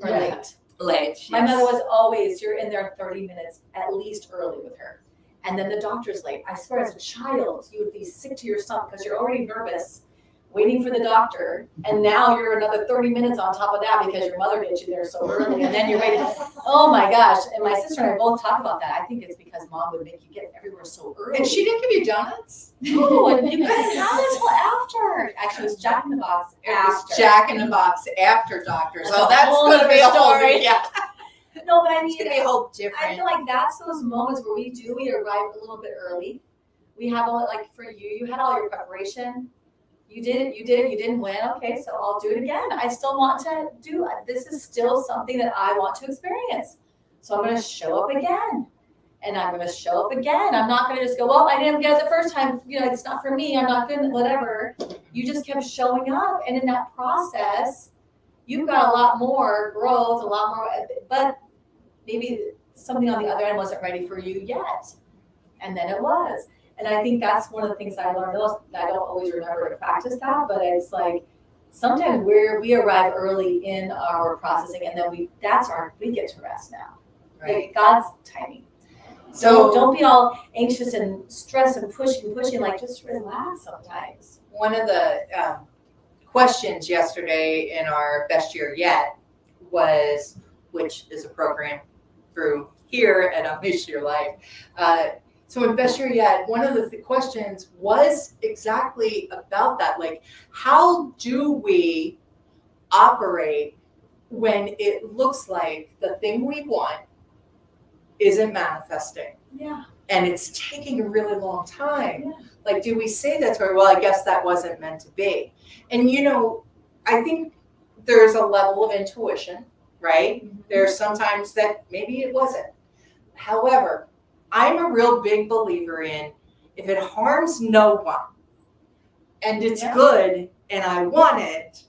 or Yeah. late? Late. My mother was always, you're in there 30 minutes at least early with her. And then the doctor's late. I swear as a child, you would be sick to your stomach because you're already nervous waiting for the doctor. And now you're another 30 minutes on top of that because your mother gets you there so early. And then you're ready. Oh my gosh. And my sister and I both talk about that. I think it's because mom would make you get everywhere so early. And she didn't give you donuts? No, and you couldn't have it until after. Actually, it was Jack in the Box It was after. Jack in the Box after doctors. That's Oh, a that's whole going to be a other whole story. yeah. No, but I It's mean, going to be a whole I different. feel like that's those moments where we arrive a little bit early. We have all, like for you had all your preparation. You didn't win. Okay, so I'll do it again. I still want to do, this is still something that I want to experience. So I'm going to show up again. And I'm going to show up again. I'm not going to just go, well, I didn't get it the first time. You know, it's not for me. I'm not good, whatever. You just kept showing up. And in that process, you've got a lot more growth, a lot more, but maybe something on the other end wasn't ready for you yet. And then it was. And I think that's one of the things I learned most. I don't always remember to practice that, but it's like sometimes we arrive early in our processing and then we get to rest now. Right. Like God's timing. So don't be all anxious and stressed and pushing, like just relax sometimes. One of the questions yesterday in our Best Year Yet was, which is a program through here at Unleash Your Life. So in Best Year Yet, one of the questions was exactly about that. Like, how do we operate when it looks like the thing we want isn't manifesting? Yeah. And it's taking a really long time. Yeah. Like, do we say that's where, well, I guess that wasn't meant to be. And, you know, I think there's a level of intuition, right? Mm-hmm. There's sometimes that maybe it wasn't. However, I'm a real big believer in if it harms no one and it's good and I want it,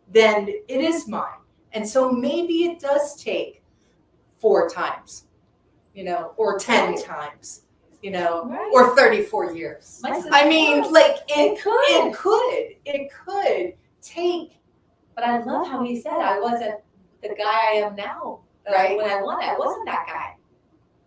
then it is mine. And so maybe it does take 4 times, you know, or 10 times, you know, or 34 years. I mean, like it could take. But I love how he said I wasn't the guy I am now. Right. When I won it, I wasn't that guy.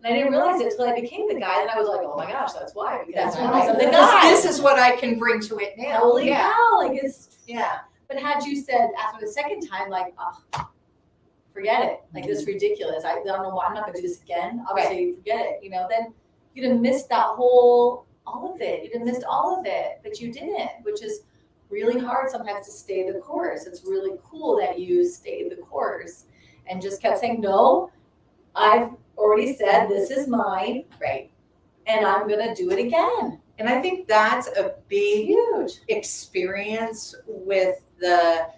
And I didn't realize it until I became the guy. Then I was like, oh my gosh, that's why. Because I wasn't the guy. This is what I can bring to it now. Holy cow, like it's. Yeah. But had you said after the second time, like, oh, forget it. Like, this is ridiculous. I don't know why I'm not going to do this again. Obviously, forget it. You know, then you'd have missed that all of it. You'd have missed all of it. But you didn't, which is really hard sometimes to stay the course. It's really cool that you stayed the course and just kept saying, no, I've already said this is mine. Right. And I'm going to do it again. And I think that's a big huge experience with the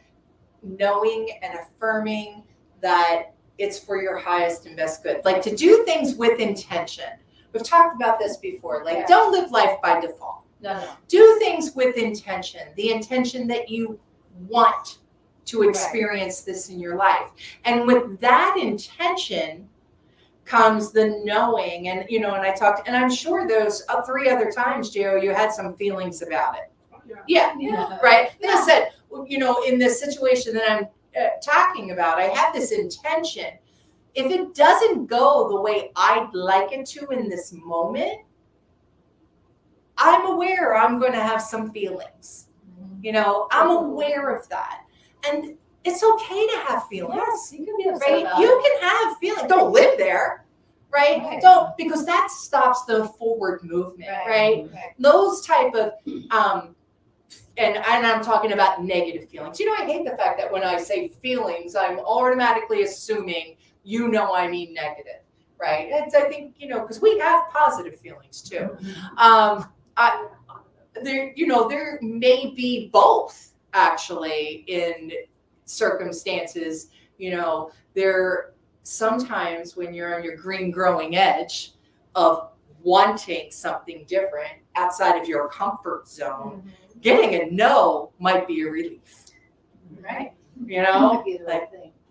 knowing and affirming that it's for your highest and best good. Like to do things with intention. We've talked about this before. Like don't live life by default. No. Do things with intention. The intention that you want to experience this in your life. And with that intention comes the knowing. And, you know, and I talked, and I'm sure those 3 other times, Gio, you had some feelings about it. Yeah. Right. And I said, you know, in this situation that I'm talking about, I have this intention. If it doesn't go the way I'd like it to in this moment, I'm aware I'm going to have some feelings. You know, I'm aware of that. And it's okay to have feelings. Yes, you can be upset right? about You can have feelings. Don't live there, right? Don't, because that stops the forward movement, right? Those type of, and I'm talking about negative feelings. You know, I hate the fact that when I say feelings, I'm automatically assuming, you know, I mean negative, right? It's, I think, you know, because we have positive feelings too. There, you know, there may be both actually in circumstances, there sometimes when you're on your green growing edge of wanting something different outside of your comfort zone, getting a no might be a relief, Right. Like,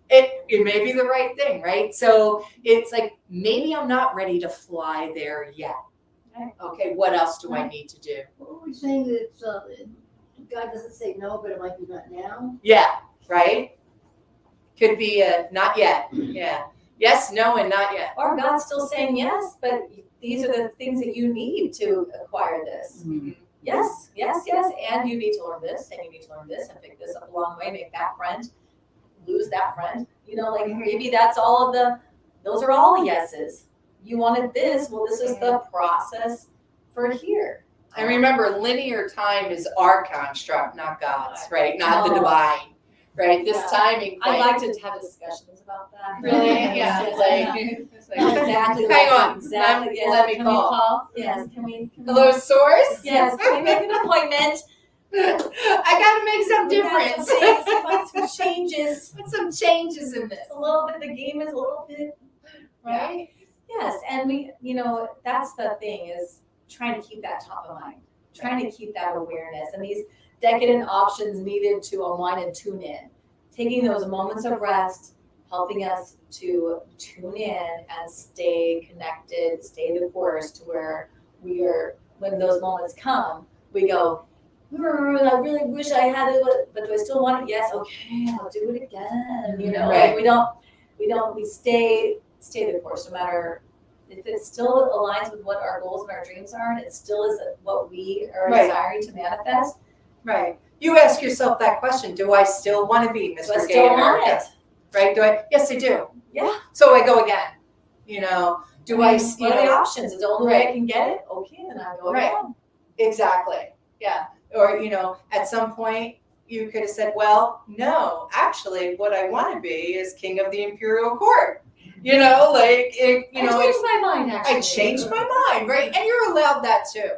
it may be the right thing, right? So it's like, maybe I'm not ready to fly there yet. Right. Okay, what else do I need to do? What were we saying that God doesn't say no, but it might be not now? Yeah, right? Could be a not yet. Yeah. Yes, no, and not yet. Or God's still saying yes, but these are the things that you need to acquire this. Yes, yes, yes, and you need to learn this, and you need to learn this, and pick this up along the way, make that friend, lose that friend. Maybe that's all of those are all yeses. You wanted this, well, this is the process for here. And remember, linear time is our construct, not God's, right? Not the divine, right? This timing I'd thing. like to have discussions about that. Really? Yeah. It's like, Exactly. hang on. Exactly. Yes. Let me Can call. we call? Yes. Can we? Hello, source? Yes. Can we make an appointment? I gotta make some We got difference. some things, we got some changes. Put some changes in this, A little bit. The game is a little bit. right? Yes, and that's the thing is trying to keep that top of mind, trying to keep that awareness, and these decadent options needed to unwind and tune in, taking those moments of rest, helping us to tune in and stay connected, stay the course to where we are. When those moments come, we go, I really wish I had it, but do I still want it? Yes, okay, I'll do it again. Right. We stay the course, no matter if it still aligns with what our goals and our dreams are, and it still is what we are Right. desiring to manifest. Right. You ask yourself that question, do I still want to be Do I Mr. Gay still want America? it? Right? Yes, I do. Yeah. So I go again. Do I, What are the options? Is the only way I can get it? Okay, then I go Right. again. Exactly. Yeah. Or, at some point you could have said, well, no, actually what I want to be is king of the imperial court. I changed my mind, actually. I changed my mind, right? And you're allowed that too,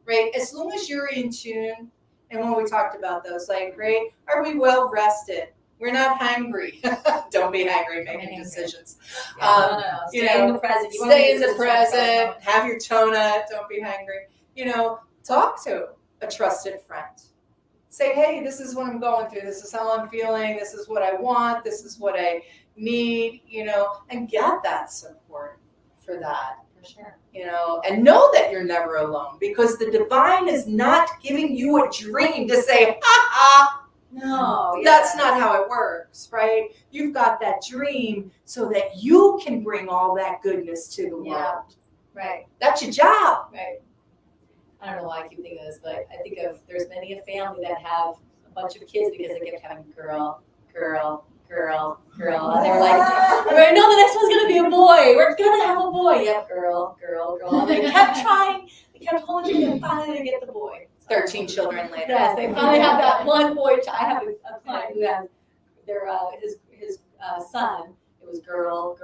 right? As long as you're in tune. And when we talked about those, like, right, are we well rested? We're not hungry. Don't be hungry making decisions. No. Stay in the present. You wanna Stay make in the decisions present. Have your tone up. Don't be hungry. Talk to a trusted friend. Say, hey, this is what I'm going through. This is how I'm feeling. This is what I want. This is what I need, and get that support for that. For sure. And know that you're never alone, because the divine is not giving you a dream to say, ha ha. No. That's not how it works, right? You've got that dream so that you can bring all that goodness to the world. Yeah. Right. That's your job. Right. I don't know why I keep thinking of this, but I think there's many a family that have a bunch of kids because they kept having girl, and they're like, no, the next one's gonna be a boy. We're gonna have a boy. Yep, girl. And they kept trying. They kept holding it, and finally they get the boy. 13 children later. Yes, they finally have that one boy. I have a client who has his son. It was girl,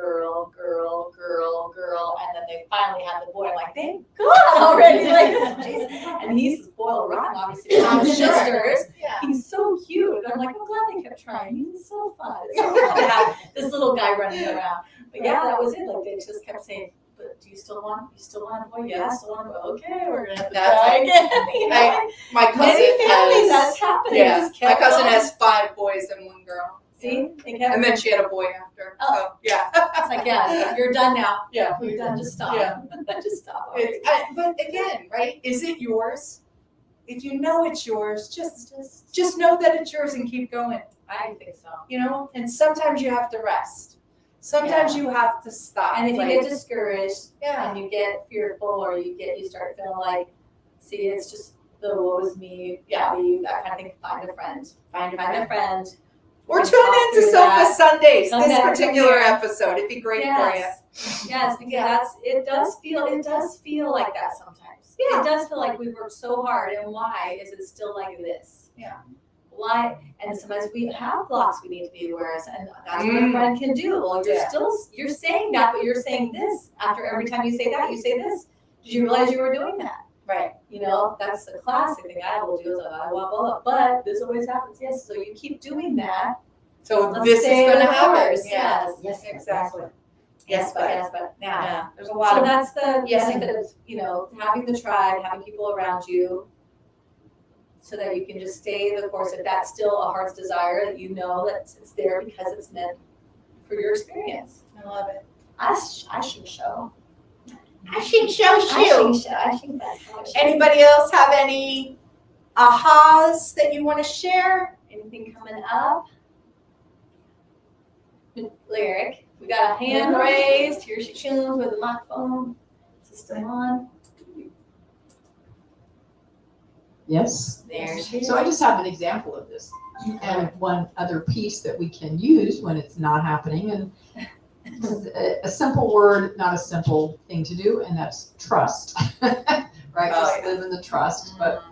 and then they finally had the boy. I'm like, thank God already. Like, Jesus. And he's spoiled rotten, obviously. I'm His sure. sisters. Yeah. He's so cute. And I'm like, I'm glad they kept trying. He's so fun. It's so fun to have this little guy running around. But yeah, that was it. Like they just kept saying, but do you still want a boy? Yeah, I still want a boy. Okay, we're gonna have to try again. My cousin Many families, has, that's happening. yeah, Just my kept cousin going. has 5 boys and 1 girl. See, they kept. And then she had a boy after. Oh. So yeah. It's like, yeah, you're done now. Yeah. You're done. Just stop. Yeah. Just stop. But again, right? Is it yours? If you know it's yours, just know that it's yours and keep going. I think so. And sometimes you have to rest. Sometimes you have to stop. And if you like, get discouraged yeah, and you get fearful, or you start feeling like, see, it's just the woe is me, that kind of thing. Find a friend. Find a friend. or and tune talk into through Sofa that. Sundays. Come This back particular here. episode, it'd be great Yes, because it does feel like that sometimes. Yeah. It does feel like we worked so hard, and why is it still like this? Yeah. Why? And sometimes we have blocks we need to be aware of, and that's what a friend can do. Well, you're saying that, but you're saying this. After every time you say that, you say this. Did you realize you were doing that? Right. That's the classic thing I will do. Is I want blah, but this always happens. Yes, so you keep doing that So Let's this is stay gonna the happen. course, Yeah. yes. Exactly. Yes, but, yeah. Yeah, there's a lot So of, that's the Yes. benefit of, having the tribe, having people around you, so that you can just stay the course. If that's still a heart's desire, that you know that it's there because it's meant for your experience. I love it. I should show. I think so I think that's how it should. Anybody else have any ahas that you want to share? Anything coming up? Lyric, we got a hand raised. Here she comes with the microphone. Is it still on? Yes. There she is. So I just have an example of this. And one other piece that we can use when it's not happening. And a simple word, not a simple thing to do, and that's trust. Right? Just live in the trust. But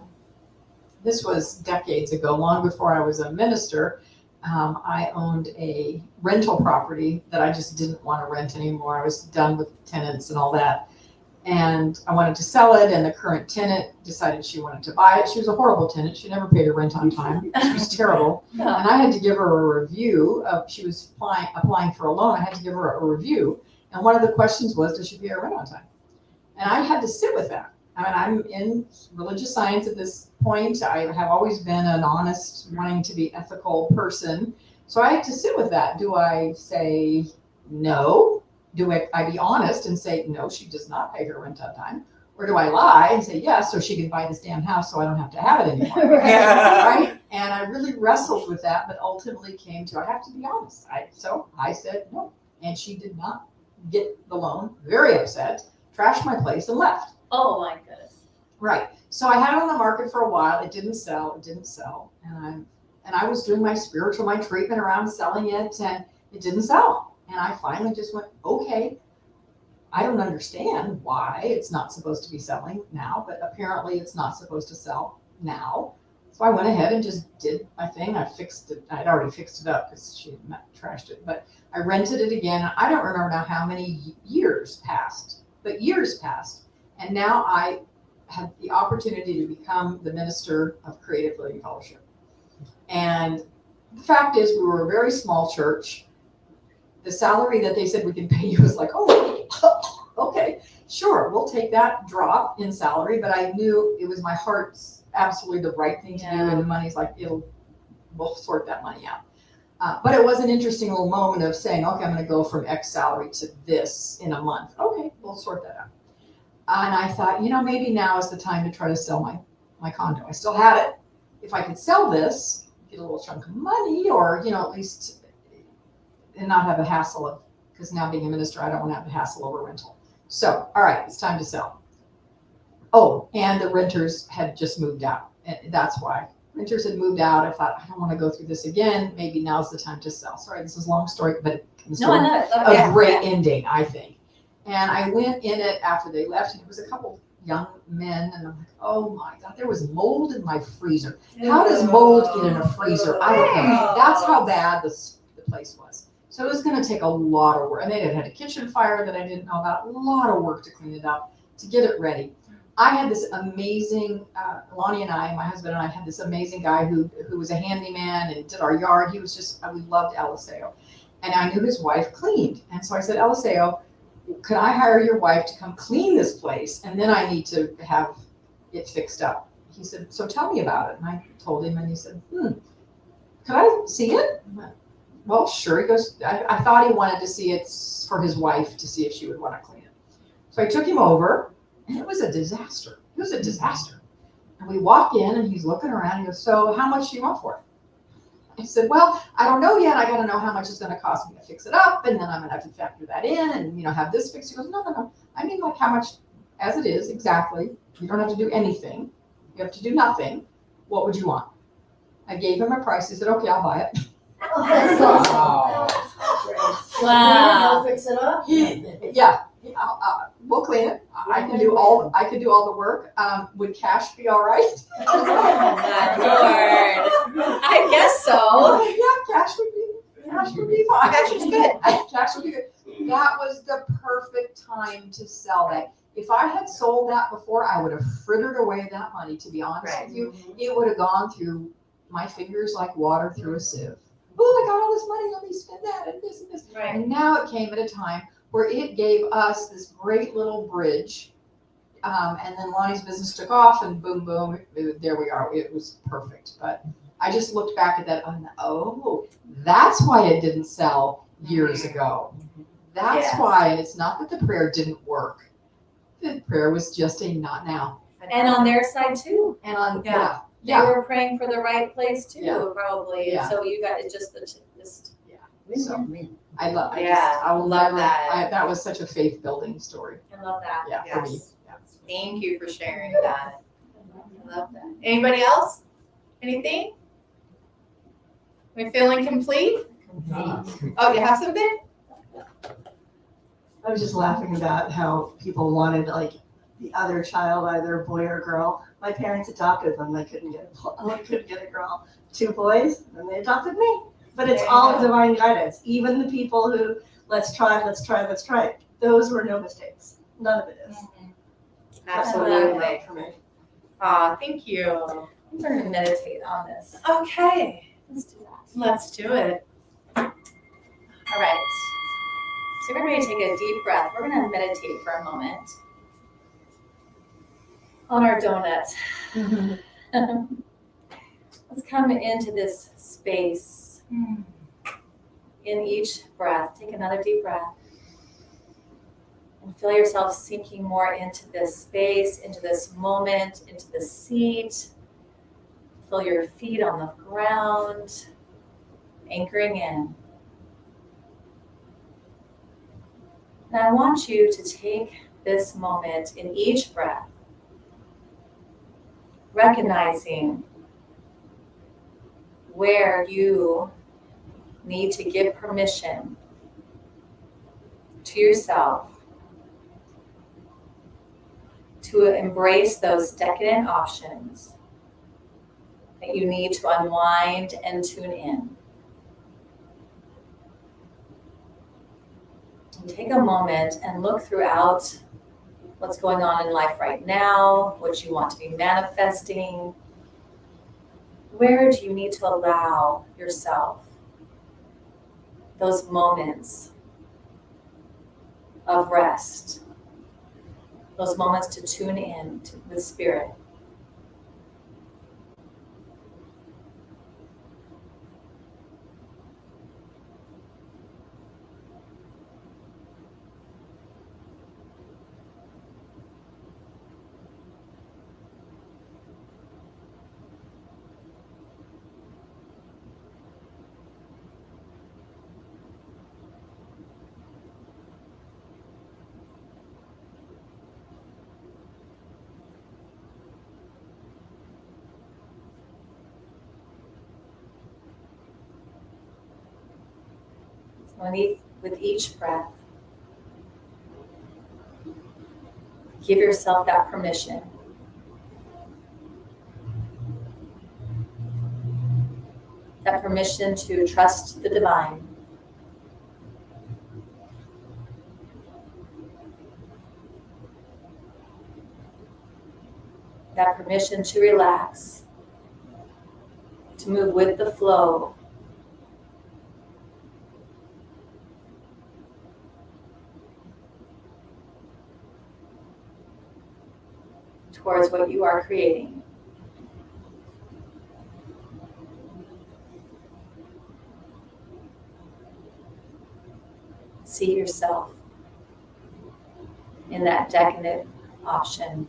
this was decades ago, long before I was a minister. I owned a rental property that I just didn't want to rent anymore. I was done with tenants and all that. And I wanted to sell it, and the current tenant decided she wanted to buy it. She was a horrible tenant. She never paid her rent on time. She was terrible. And I had to give her a review. She was applying for a loan. I had to give her a review. And one of the questions was, does she pay her rent on time? And I had to sit with that. I mean, I'm in religious science at this point. I have always been an honest, wanting to be ethical person. So I had to sit with that. Do I say no? Do I be honest and say, no, she does not pay her rent on time? Or do I lie and say, yes, so she can buy this damn house so I don't have to have it anymore? Right? And I really wrestled with that, but ultimately came to, I have to be honest. So I said no. And she did not get the loan, very upset, trashed my place and left. Oh my goodness. Right. So I had it on the market for a while. It didn't sell. And I was doing my treatment around selling it, and it didn't sell. And I finally just went, okay, I don't understand why it's not supposed to be selling now, but apparently it's not supposed to sell now. So I went ahead and just did my thing. I fixed it. I'd already fixed it up because she had trashed it, but I rented it again. I don't remember now how many years passed, but years passed. And now I had the opportunity to become the minister of Creative Living Fellowship. And the fact is, we were a very small church. The salary that they said we could pay you was like, oh, okay, sure, we'll take that drop in salary. But I knew it was my heart's absolutely the right thing to do. And the money's like, we'll sort that money out. But it was an interesting little moment of saying, okay, I'm going to go from X salary to this in a month. Okay, we'll sort that out. And I thought, maybe now is the time to try to sell my condo. I still had it. If I could sell this, get a little chunk of money, or, at least, and not have a hassle of, because now being a minister, I don't want to have the hassle over rental. So, all right, it's time to sell. Oh, and the renters had just moved out. And that's why. Renters had moved out. I thought, I don't want to go through this again. Maybe now's the time to sell. Sorry, this is a long story, but it comes to a great ending, I think. And I went in it after they left, and it was a couple young men, and I'm like, oh my God, there was mold in my freezer. How does mold get in a freezer? I don't know. That's how bad the place was. So it was going to take a lot of work. And they had a kitchen fire that I didn't know about, a lot of work to clean it up, to get it ready. I had this amazing, Lonnie and I, my husband and I, had this amazing guy who was a handyman and did our yard. He was just, we loved Eliseo. And I knew his wife cleaned. And so I said, Eliseo, could I hire your wife to come clean this place? And then I need to have it fixed up. He said, so tell me about it. And I told him, and he said, could I see it? I went, well, sure. He goes, I thought he wanted to see it for his wife to see if she would want to clean it. So I took him over, and it was a disaster. It was a disaster. And we walk in, and he's looking around. He goes, so how much do you want for it? I said, well, I don't know yet. I got to know how much it's going to cost me to fix it up. And then I'm going to have to factor that in and, have this fixed. He goes, no. I mean, like how much as it is, exactly. You don't have to do anything. You have to do nothing. What would you want? I gave him a price. He said, okay, I'll buy it. Oh, that's awesome. Wow. Fix it up? Yeah. We'll clean it. I can do all the work. Would cash be all right? Oh my Lord. I guess so. Yeah, cash would be fine. Cash is good. Cash would be good. That was the perfect time to sell that. If I had sold that before, I would have frittered away that money, to be honest with you. It would have gone through my fingers like water through a sieve. oh, I got all this money, let me spend that and this and this. Right. And now it came at a time where it gave us this great little bridge. And then Lonnie's business took off and boom, boom, there we are. It was perfect. But I just looked back at that and oh, that's why it didn't sell years ago. That's Yes. why. And it's not that the prayer didn't work. The prayer was just a not now. And on their side too. And on, Yeah. They yeah. were praying for the right place too, Yeah. probably. Yeah. And so you got it just So I love, Yeah, I will love never, that. that was such a faith building story. I love that. Yeah, for me. Yes. Thank you for sharing that. I love that. Anybody else? Anything? We feeling complete? Oh, you have something? I was just laughing about how people wanted like the other child, either boy or girl. My parents adopted them. They couldn't get a girl. 2 boys, and they adopted me. But it's There you all go. divine guidance. Even the people who let's try. Those were no mistakes. None of it is. Absolutely. For me. Thank you. I'm going to meditate on this. Okay, Let's do that. let's do it. All right. So we're going to take a deep breath. We're going to meditate for a moment on our donut. Let's come into this space. In each breath, take another deep breath. And feel yourself sinking more into this space, into this moment, into the seat. Feel your feet on the ground, anchoring in. And I want you to take this moment in each breath, recognizing where you need to give permission to yourself to embrace those decadent options that you need to unwind and tune in. And take a moment and look throughout what's going on in life right now, what you want to be manifesting. Where do you need to allow yourself those moments of rest, those moments to tune in to the spirit? With each breath, give yourself that permission. That permission to trust the divine. That permission to relax, to move with the flow. Towards what you are creating. See yourself in that decadent option.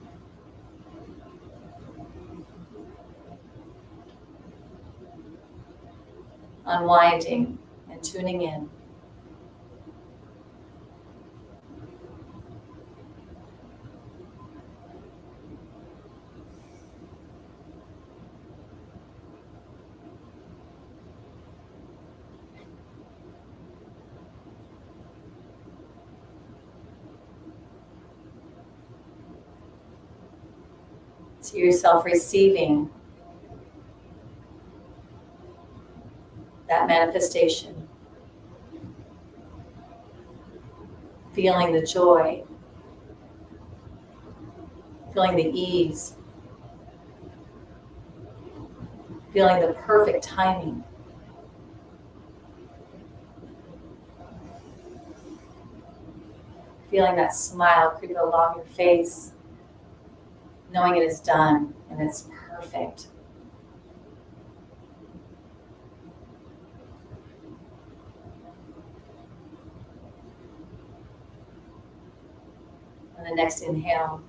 Unwinding and tuning in. See yourself receiving that manifestation. Feeling the joy. Feeling the ease. Feeling the perfect timing. feeling that smile creeping along your face, knowing it is done and it's perfect. And the next inhale,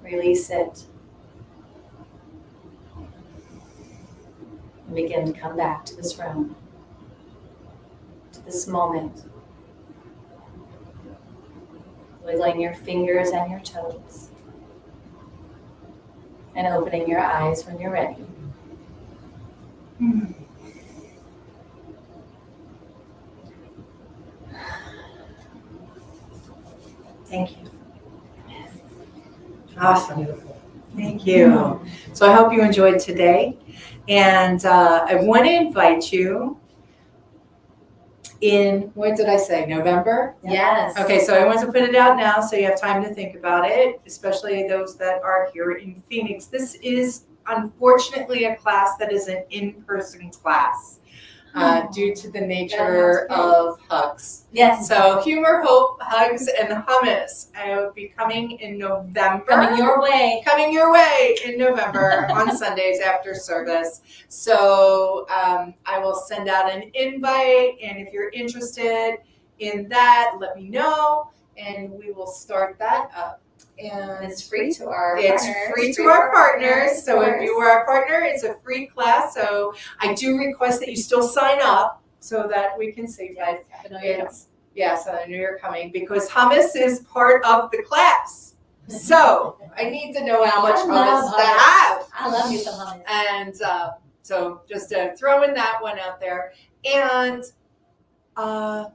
release it. And begin to come back to this room, to this moment. Wiggling your fingers and your toes. And opening your eyes when you're ready. Thank you. Awesome. Thank you. So I hope you enjoyed today. And I want to invite you in, what did I say, November? Yes. Okay, so I want to put it out now so you have time to think about it, especially those that are here in Phoenix. This is unfortunately a class that is an in-person class due to the nature of hugs. Yes. So humor, hope, hugs, and hummus. I will be coming in November. Coming your way. Coming your way in November on Sundays after service. So I will send out an invite, and if you're interested in that, let me know, and we will start that up. And It's free to our it's partners. free to our partners. So if you are a partner, it's a free class. So I do request that you still sign up so that we can see that. Yes, I knew you're coming because hummus is part of the class. So I need to know how much I love hummus to have. I love you some hummus. And so just throwing that one out there. And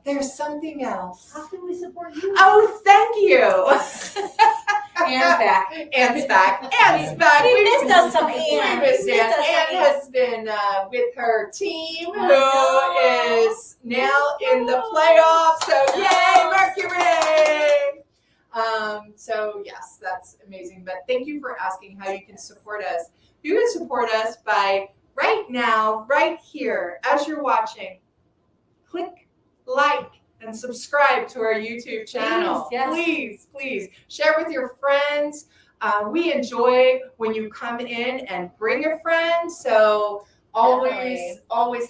there's something else. How can we support you? Oh, thank you. Anne's back. Anne's back. Anne's back. We missed us some We Anne. missed We missed Anne. us some Anne Anne. has been with her team, I who know. is now in the playoffs. So yay, Mercury! So yes, that's amazing. But thank you for asking how you can support us. You can support us by right now, right here, as you're watching, click like and subscribe to our YouTube channel. Yes. Please share with your friends. We enjoy when you come in and bring a friend. So always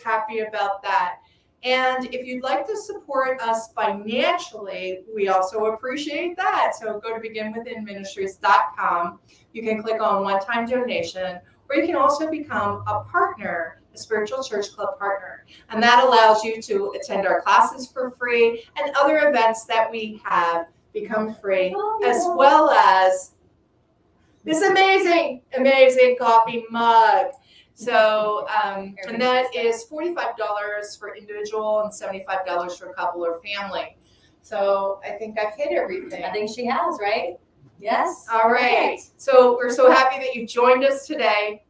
happy about that. And if you'd like to support us financially, we also appreciate that. So go to beginwithinministries.com. You can click on one-time donation, or you can also become a partner, a spiritual church club partner. And that allows you to attend our classes for free, and other events that we have become free, as well as this amazing coffee mug. So, and that is $45 for individual and $75 for couple or family. So I think I've hit everything. I think she has, right? Yes. All right. So we're so happy that you joined us today.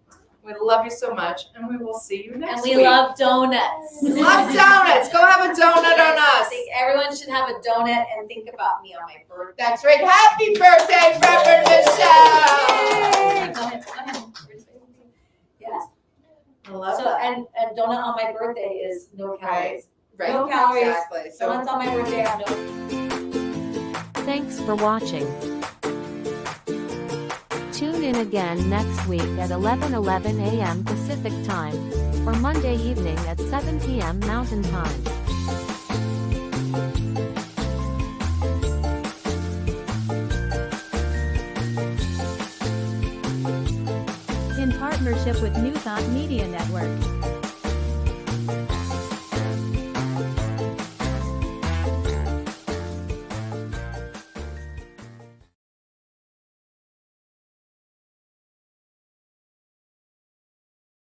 We love you so much, and we will see you next And week. we love donuts. Love donuts. Go have a donut on I us. think everyone should have a donut and think about me on my birthday. That's right. Happy birthday, Reverend Michelle. Go ahead. Yes. I love So that. and donut on my birthday is no calories. Right. No calories. Exactly. So Donuts on my birthday are no. Thanks for watching. Tune in again next week at 11:11 a.m. Pacific Time, or Monday evening at 7 p.m. Mountain Time. In partnership with D.O.N.U.T Media Network.